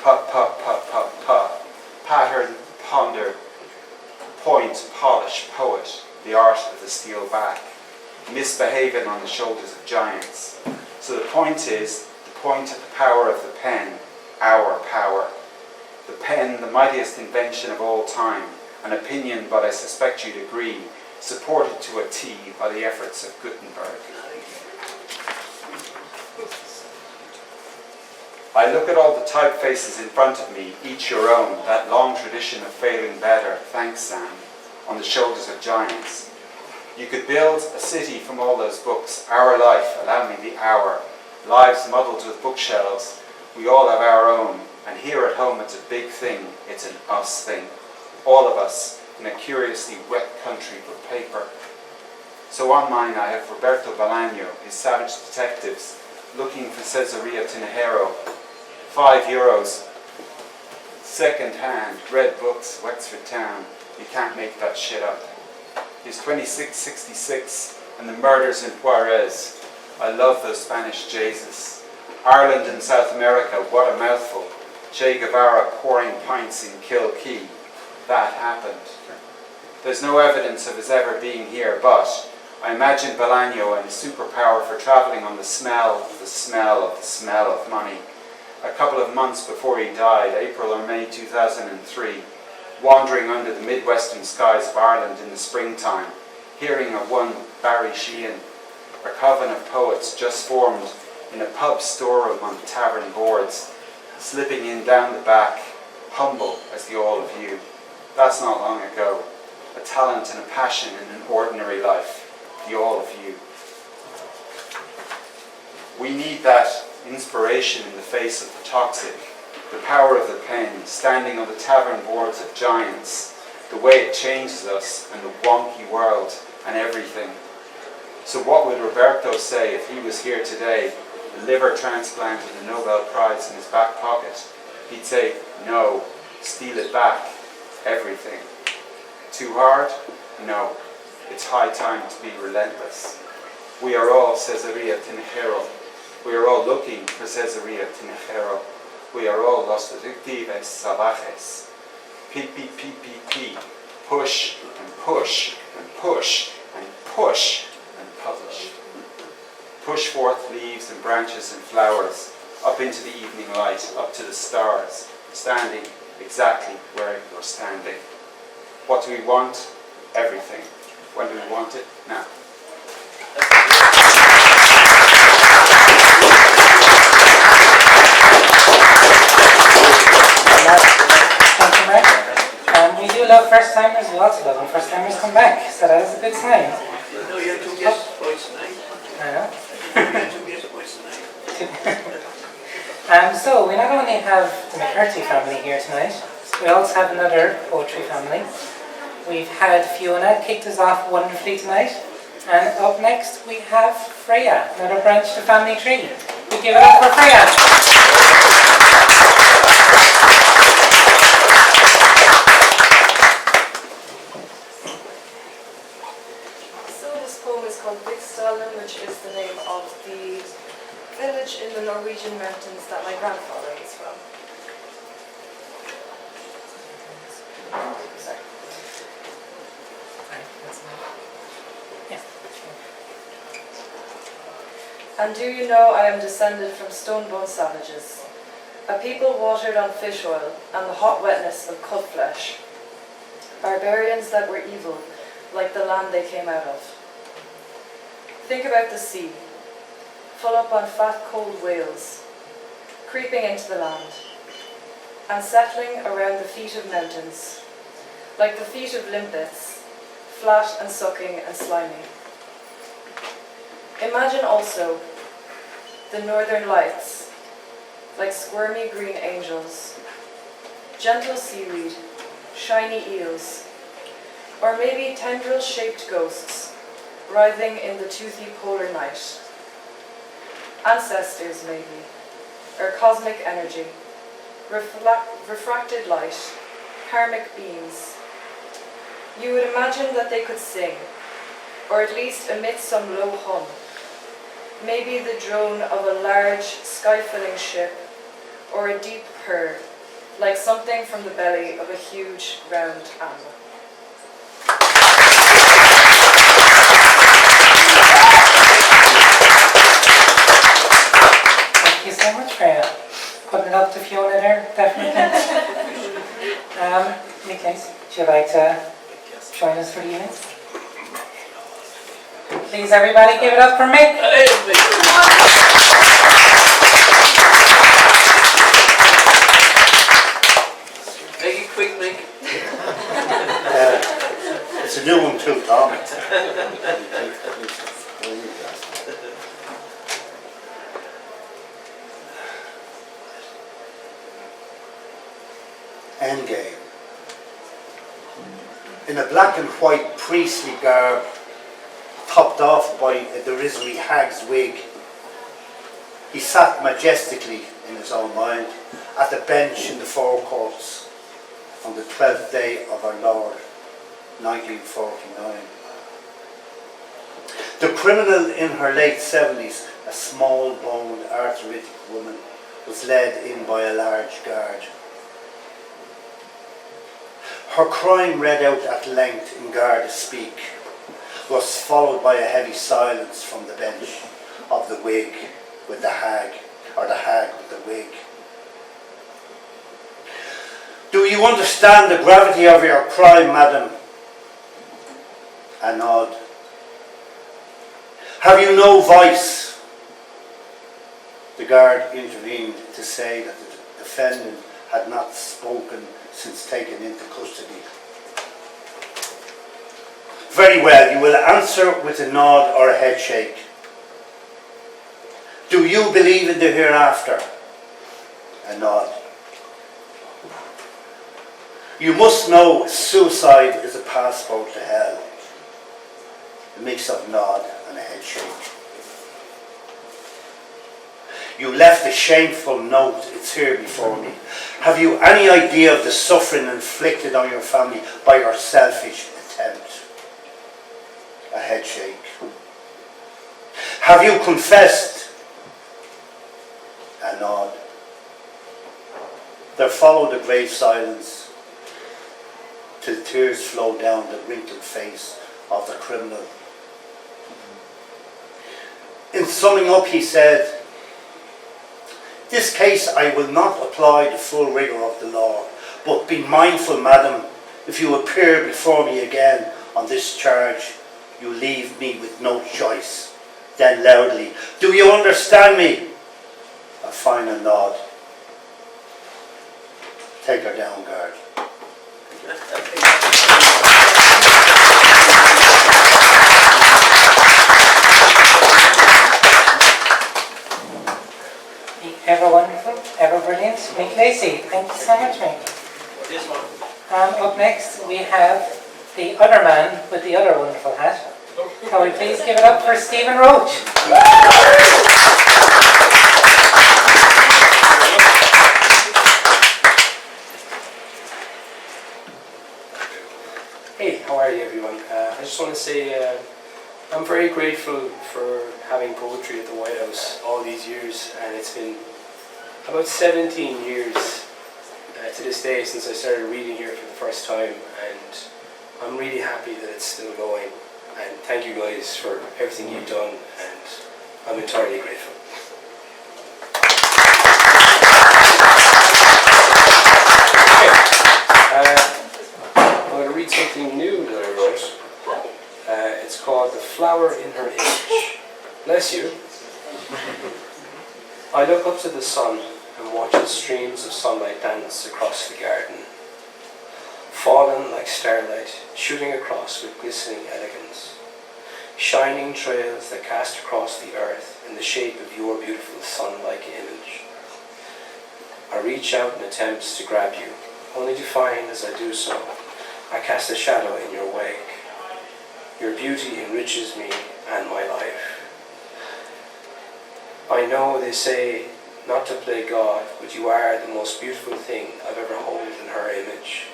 Pup, pup, pup, pup, pup. Pattern, ponder, point, polish, poet, the art of the steel back. Misbehaving on the shoulders of giants. So the point is, the point of the power of the pen, our power. The pen, the mightiest invention of all time. An opinion, but I suspect you'd agree. supported to a T by the efforts of Gutenberg. I look at all the typefaces in front of me, each your own, that long tradition of failing better, thanks Sam, on the shoulders of giants. You could build a city from all those books. Our life, allow me the hour, lives muddled with bookshelves. We all have our own, and here at home it's a big thing, it's an us thing. All of us, in a curiously wet country for paper. So on mine I have Roberto Bolaño, his savage detectives, looking for Caesarea Tinajero. €5, second hand, red books, Wexford Town. You can't make that shit up. He's 2666 and the murders in Juarez. I love those Spanish Jesus. Ireland and South America, what a mouthful. Che Guevara pouring pints in Kilkee. That happened. There's no evidence of his ever being here, but I imagine Bolaño and his superpower for travelling on the smell of the smell of the smell of money. A couple of months before he died, April or May 2003, wandering under the Midwestern skies of Ireland in the springtime, hearing of one Barry Sheehan, a coven of poets just formed in a pub storeroom on tavern boards, slipping in down the back, humble as the all of you. That's not long ago. A talent and a passion in an ordinary life, the all of you. We need that inspiration in the face of the toxic, the power of the pen, standing on the tavern boards of giants, the way it changes us and the wonky world and everything. So what would Roberto say if he was here today, a liver transplant and a Nobel Prize in his back pocket? He'd say, no, steal it back, everything. Too hard? No, it's high time to be relentless. We are all Caesarea Tinajero. We are all looking for Caesarea Tinajero. We are all los detectives salvajes. P, P, P, P, P. Push and push and push and push and publish. Push forth leaves and branches and flowers, up into the evening light, up to the stars, standing exactly where you're standing. What do we want? Everything. When do we want it? Now. Thank you, Mark. We do love first timers, we also love when first timers come back, so that is a good sign. No, you have 2 guests twice tonight. I know. You have 2 guests twice tonight. So we not only have the McCarthy family here tonight, we also have another poetry family. We've had Fiona kicked us off wonderfully tonight, and up next we have Freya, another branch of the family tree. We give it up for Freya. So this poem is called Kinsale, which is the name of the village in the Norwegian mountains that my grandfather is from. Sorry. And do you know I am descended from stone-bone savages, a people watered on fish oil and the hot wetness of cod flesh, barbarians that were evil, like the land they came out of. Think about the sea, full up on fat cold whales, creeping into the land, and settling around the feet of mountains, like the feet of limpets, flat and sucking and slimy. Imagine also the northern lights, like squirmy green angels, gentle seaweed, shiny eels, or maybe tendril-shaped ghosts writhing in the toothy polar night. Ancestors, maybe, or cosmic energy, refracted light, karmic beings. You would imagine that they could sing, or at least emit some low hum, maybe the drone of a large, sky-filling ship, or a deep purr, like something from the belly of a huge, round animal. Thank you so much, Freya. Putting it up to Fiona there, definitely. Nicholas, would you like to join us for the evening? Please everybody give it up for Mick. Make it quick, Mick. It's a new one too, Tom. Endgame. In a black and white priestly garb, topped off by a derisory hag's wig, he sat majestically in his own mind at the bench in the forecourts on the 12th day of our Lord, 1949. The criminal in her late 70s, a small-boned, arthritic woman, was led in by a large guard. Her crime read out at length in guard speak was followed by a heavy silence from the bench of the wig with the hag, or the hag with the wig. Do you understand the gravity of your crime, madam? A nod. Have you no voice? The guard intervened to say that the defendant had not spoken since taken into custody. Very well, you will answer with a nod or a head shake. Do you believe in the hereafter? A nod. You must know suicide is a passport to hell. A mix of nod and a head shake. You left a shameful note, it's here before me. Have you any idea of the suffering inflicted on your family by your selfish attempt? A head shake. Have you confessed? A nod. There followed a grave silence till tears flowed down the wrinkled face of the criminal. In summing up, he said, "This case I will not apply the full rigour of the law, but be mindful, madam, if you appear before me again on this charge, you leave me with no choice." Then loudly, "Do you understand me?" A final nod. Take her down, guard. Ever wonderful, ever brilliant, Mick Lacey. Thank you so much, Mick. This one. Up next we have the other man with the other wonderful hat. Can we please give it up for Stephen Roach? Hey, how are you everyone? I just want to say I'm very grateful for having poetry at the White House all these years, and it's been about 17 years to this day since I started reading here for the first time, and I'm really happy that it's still going, and thank you guys for everything you've done, and I'm entirely grateful. I'm going to read something new that I wrote. It's called The Flower in Her Image. Bless you. I look up to the sun and watch the streams of sunlight dance across the garden, fallen like starlight, shooting across with glistening elegance, shining trails that cast across the earth in the shape of your beautiful sun-like image. I reach out in attempts to grab you, only to find as I do so, I cast a shadow in your wake. Your beauty enriches me and my life. I know they say not to play God, but you are the most beautiful thing I've ever held in her image.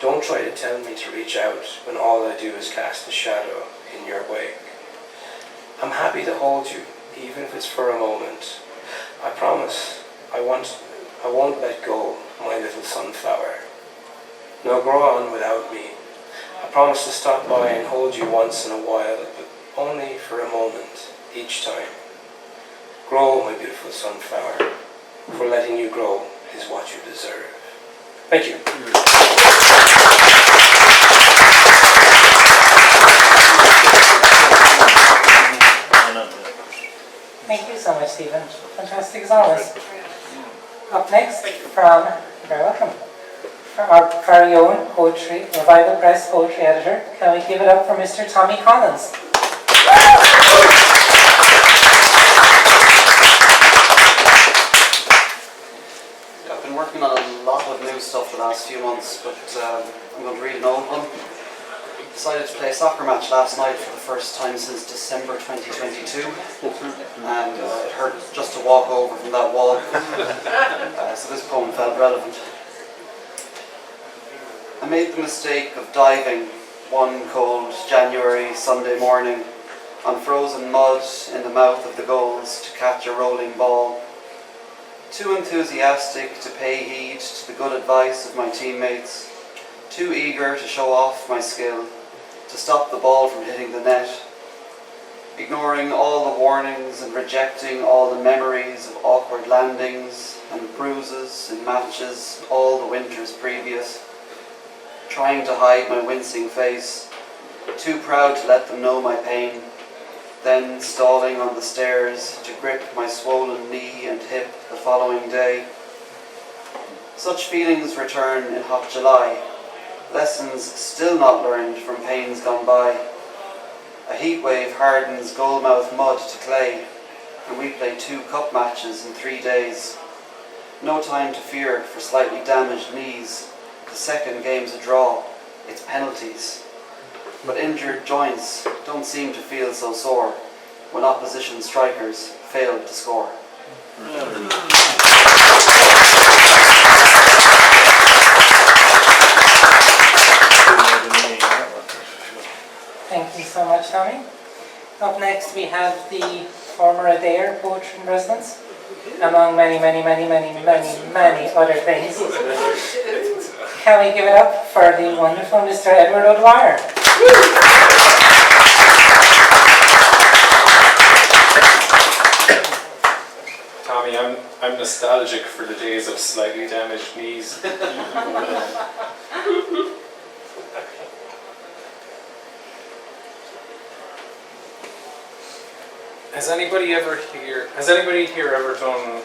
Don't try to tell me to reach out when all I do is cast a shadow in your wake. I'm happy to hold you, even if it's for a moment. I promise I won't let go, my little sunflower. Now grow on without me. I promise to stop by and hold you once in a while, but only for a moment each time. Grow, my beautiful sunflower, for letting you grow is what you deserve. Thank you. Thank you so much, Stephen. Fantastic as always. Up next, from, you're very welcome, from our very own poetry, Revival Press poetry editor, can we give it up for Mr. Tommy Collins? I've been working on a lot of new stuff the last few months, but I'm going to read an old one. Decided to play a soccer match last night for the first time since December 2022, and it hurt just to walk over from that wall, so this poem felt relevant. I made the mistake of diving one cold January Sunday morning on frozen mud in the mouth of the goals to catch a rolling ball. Too enthusiastic to pay heed to the good advice of my teammates, too eager to show off my skill, to stop the ball from hitting the net, ignoring all the warnings and rejecting all the memories of awkward landings and bruises in matches all the winters previous, trying to hide my wincing face, too proud to let them know my pain, then stalling on the stairs to grip my swollen knee and hip the following day. Such feelings return in hot July, lessons still not learned from pains gone by. A heatwave hardens goalmouth mud to clay, and we play 2 cup matches in 3 days. No time to fear for slightly damaged knees. The second game's a draw, it's penalties. But injured joints don't seem to feel so sore when opposition strikers failed to score. Thank you so much, Tommy. Up next we have the former Adair poetry in residence, among many other things. Can we give it up for the wonderful Mr. Edward O'Dwyer? Tommy, I'm nostalgic for the days of slightly damaged knees. Has anybody here ever done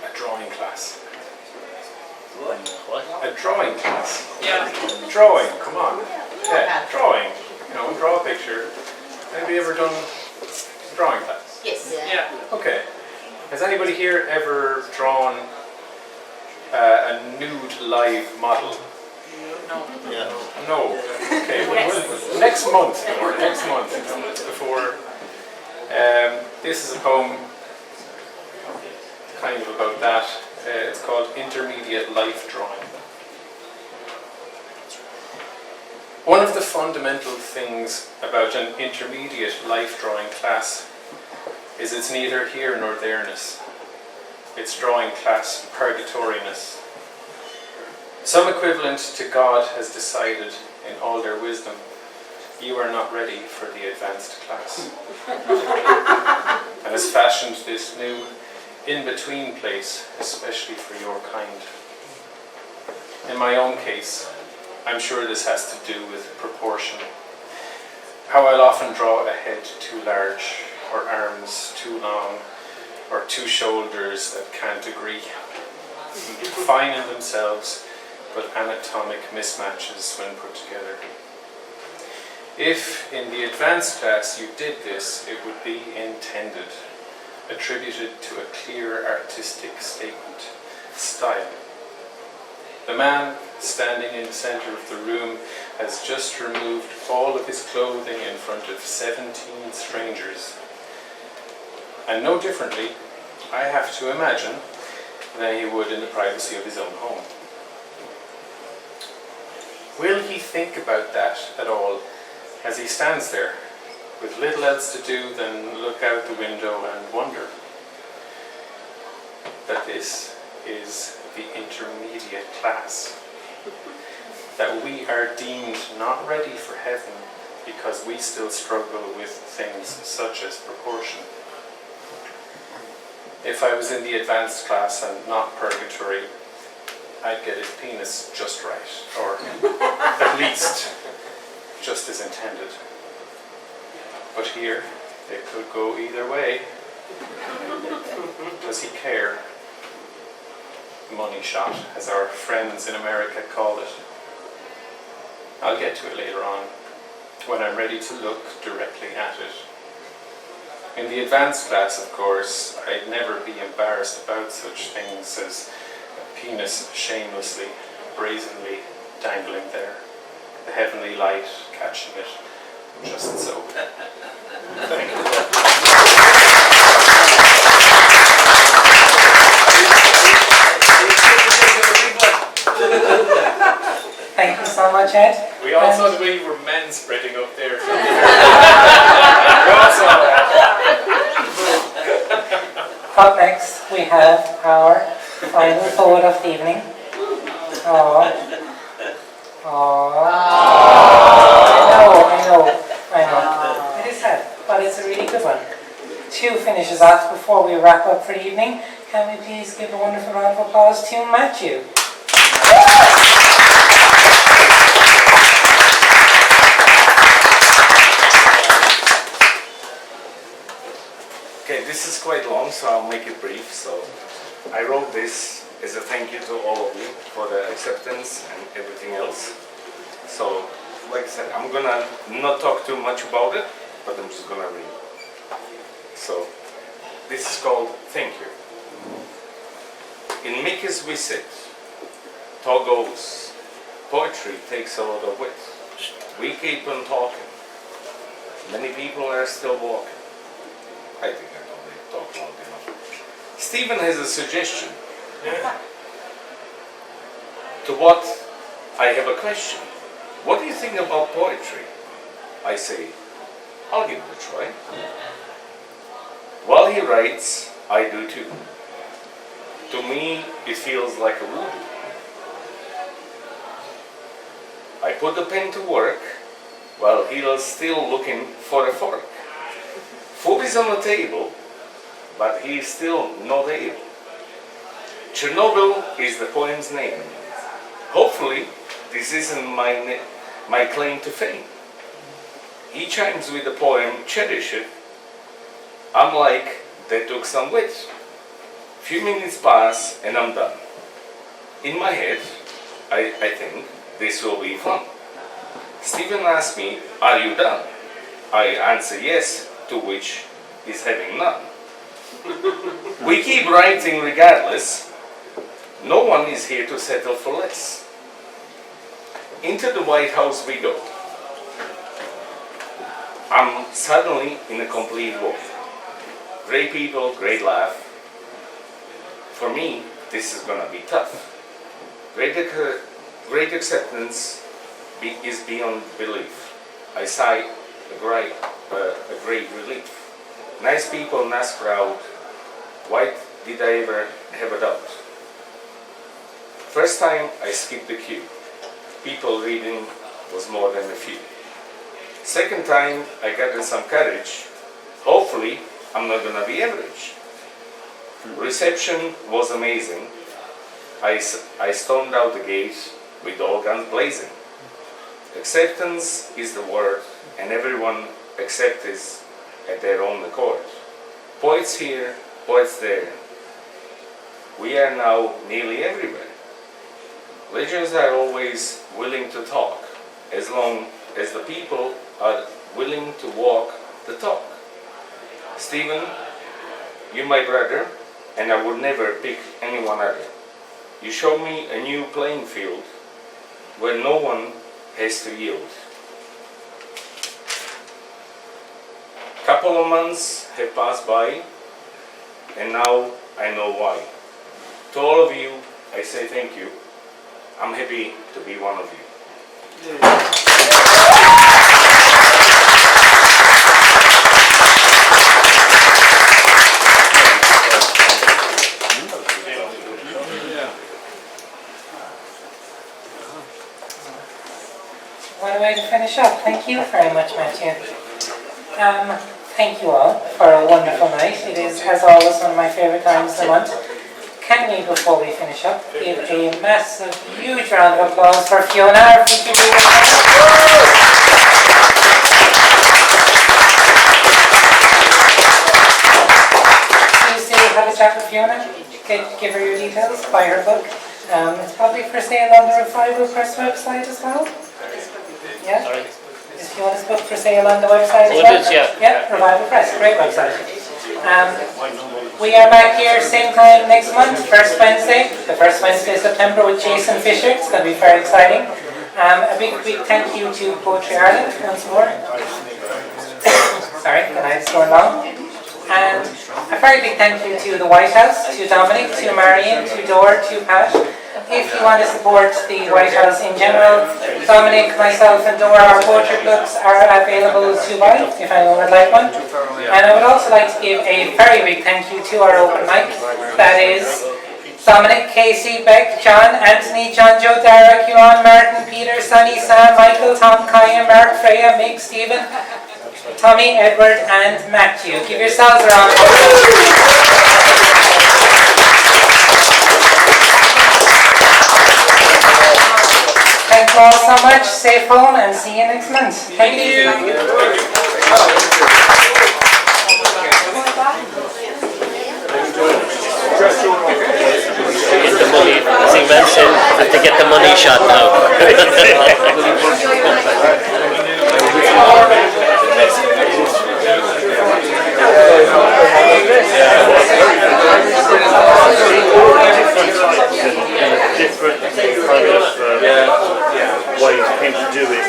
a drawing class? What? A drawing class? Yeah. Drawing, come on. Yeah, drawing. You know, draw a picture. Anybody ever done a drawing class? Yes. Yeah. Okay. Has anybody here ever drawn a nude live model? No. Yeah. No. Okay. Well, next month, or next month, before. This is a poem kind of about that. It's called Intermediate Life Drawing. One of the fundamental things about an intermediate life drawing class is it's neither here nor there-ness. It's drawing class purgatoriness. Some equivalent to God has decided in all their wisdom, you are not ready for the advanced class. And has fashioned this new in-between place, especially for your kind. In my own case, I'm sure this has to do with proportion. How I'll often draw a head too large, or arms too long, or two shoulders that can't agree. Fine in themselves, but anatomic mismatches when put together. If in the advanced class you did this, it would be intended, attributed to a clear artistic statement, style. The man standing in the center of the room has just removed all of his clothing in front of 17 strangers. And no differently, I have to imagine, than he would in the privacy of his own home. Will he think about that at all as he stands there, with little else to do than look out the window and wonder that this is the intermediate class, that we are deemed not ready for heaven because we still struggle with things such as proportion? If I was in the advanced class and not purgatory, I'd get his penis just right, or at least just as intended. But here, It could go either way. Does he care? Money shot, as our friends in America call it. I'll get to it later on, when I'm ready to look directly at it. In the advanced class, of course, I'd never be embarrassed about such things as a penis shamelessly, brazenly dangling there, the heavenly light catching it, just so. Thank you. Thank you so much, Ed. We all thought we were men spreading up there. Up next, we have our final poet of the evening. I know. It is sad, but it's a really good one. 2 finishes off before we wrap up for the evening. Can we please give a wonderful round of applause to Matthew? Okay, this is quite long, so I'll make it brief. So I wrote this as a thank you to all of you for the acceptance and everything else. So, like I said, I'm gonna not talk too much about it, but I'm just gonna read. So, this is called Thank You. In Mickey's we sit, talk goes, poetry takes a lot of wit. We keep on talking, many people are still walking. I think I already talked long enough. Stephen has a suggestion. To what I have a question. What do you think about poetry? I say, I'll give it a try. While he writes, I do too. To me, it feels like a voodoo. I put the pen to work while he was still looking for a fork. Food is on the table, but he is still not able. Chernobyl is the poem's name. Hopefully, this isn't my claim to fame. He chimes with the poem, Cherish It. I'm like, that took some wit. Few minutes pass and I'm done. In my head, I think this will be fun. Stephen asks me, are you done? I answer yes, to which is having none. We keep writing regardless. No one is here to settle for less. Into the White House we go. I'm suddenly in a complete war. Great people, great laugh. For me, this is gonna be tough. Great acceptance is beyond belief. I sigh a great relief. Nice people, nice crowd. Why did I ever have a doubt? First time I skipped the queue. People reading was more than a few. Second time I gathered some courage. Hopefully I'm not gonna be average. Reception was amazing. I stormed out the gate with all guns blazing. Acceptance is the word, and everyone accepts at their own accord. Poets here, poets there. We are now nearly everywhere. Legends are always willing to talk, as long as the people are willing to walk the talk. Stephen, you're my brother, and I would never pick anyone other. You show me a new playing field where no one has to yield. Couple of months have passed by, and now I know why. To all of you, I say thank you. I'm happy to be one of you. What a way to finish up. Thank you very much, Matthew. Thank you all for a wonderful night. It is, as always, one of my favourite times of the month. Can we, before we finish up, give a massive, huge round of applause for Fiona, our feature reader. chat with Fiona, give her your details, buy her book. It's probably for sale on the Revival Press website as well. Yeah? Is Fiona's book for sale on the website as well? It is, yeah. Yeah, Revival Press, great website. We are back here same time next month, first Wednesday, the first Wednesday of September with Jason Fisher. It's going to be very exciting. A big thank you to Poetry Ireland once more. Sorry, the night's going long. And a very big thank you to the White House, to Dominic, to Marion, to Dor, to Pat. If you want to support the White House in general, Dominic, myself and Dor, our portrait books are available to buy if anyone would like one. And I would also like to give a very big thank you to our open mic. That is Dominic, Casey, Beck, John, Anthony, John, Joe, Dara, Huon, Martin, Peter, Sonny, Sam, Michael, Tom, Kaya, Mark, Freya, Mick, Stephen, Tommy, Edward and Matthew. Give yourselves a round of applause. Thank you all so much. Safe home and see you next month. Thank you. Get the money, as he mentioned, have to get the money shot now. Different kind of ways people do it.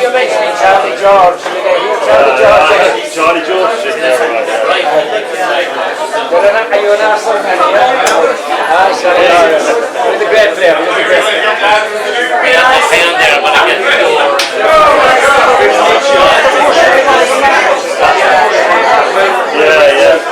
You're mentioning Charlie George. Charlie George is there. Are you an Arsenal fan? He's a great player. Hang on there, when I get the door. Yeah.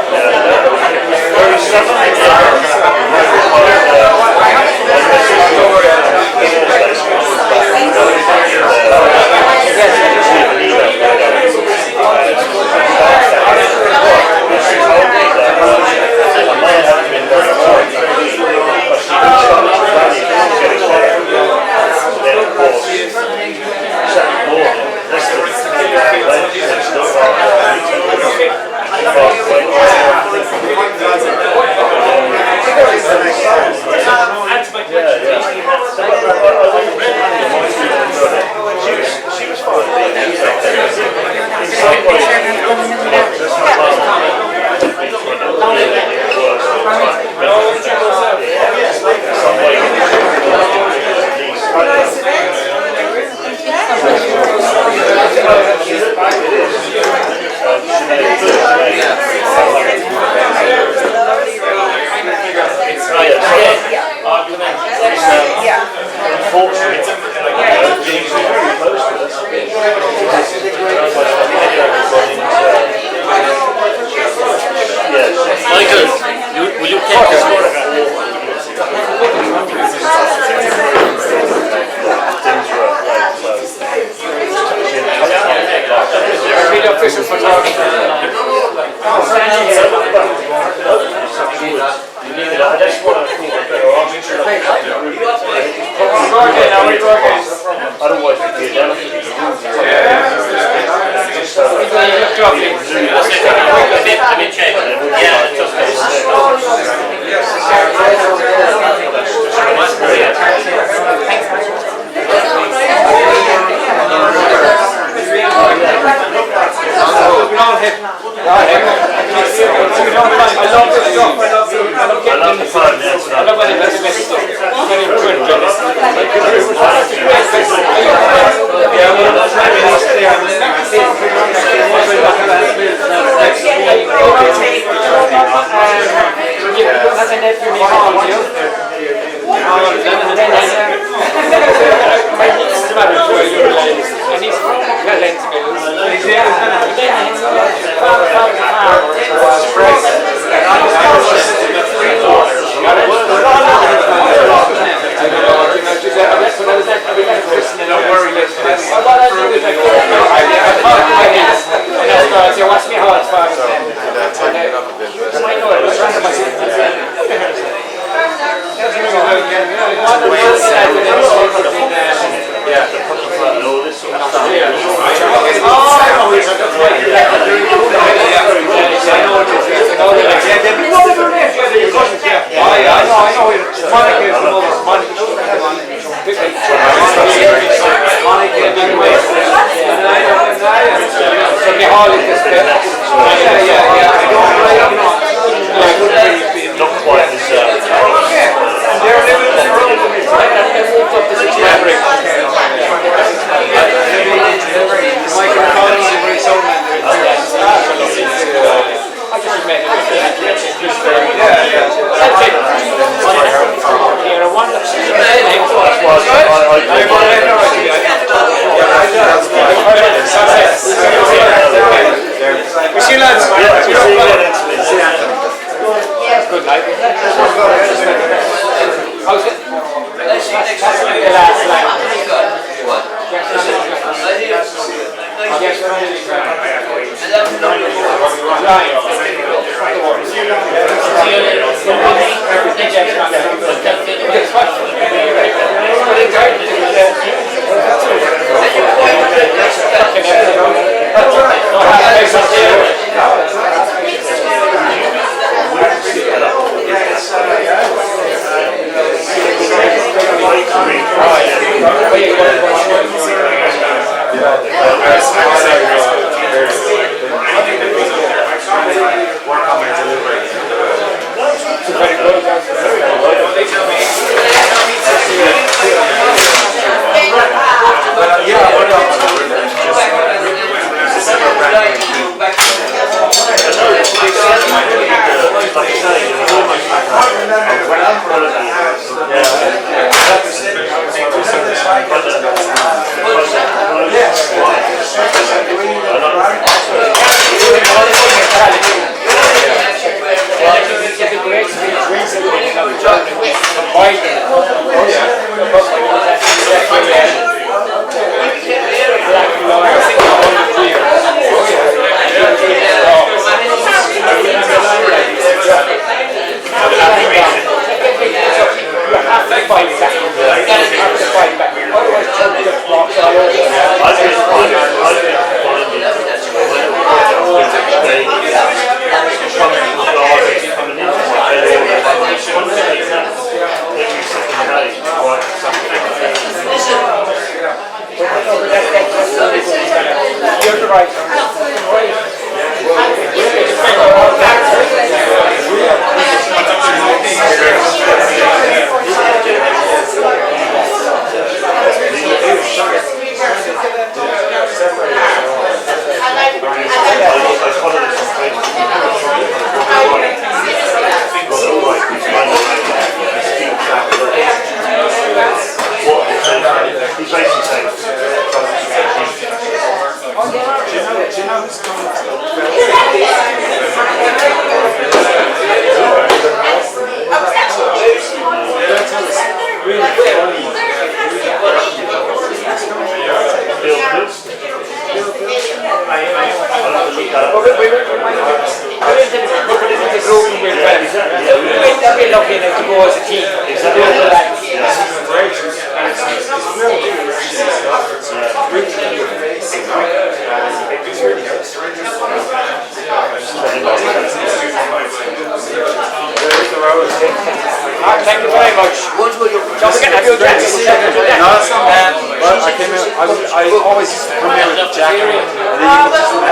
Thank you very much. Don't forget, have your jacket? No, that's not bad. Well, I came in, I always come in with a jacket, and then you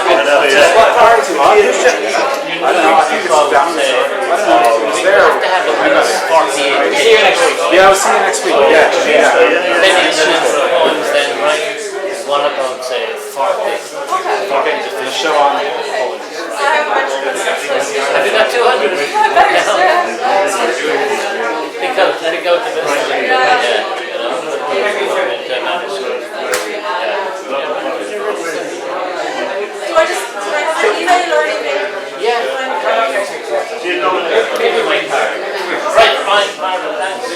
can just what part you want? I don't know, I think it's down there. I don't know, it's there. See you next week. Yeah, I'll see you next week. Yeah. Then it's poems then, right? One about, say, 40. The show on poems. Have you got 200? Pick out the best. Do I just email or anything? Yeah. Maybe my card. Right, fine, thanks.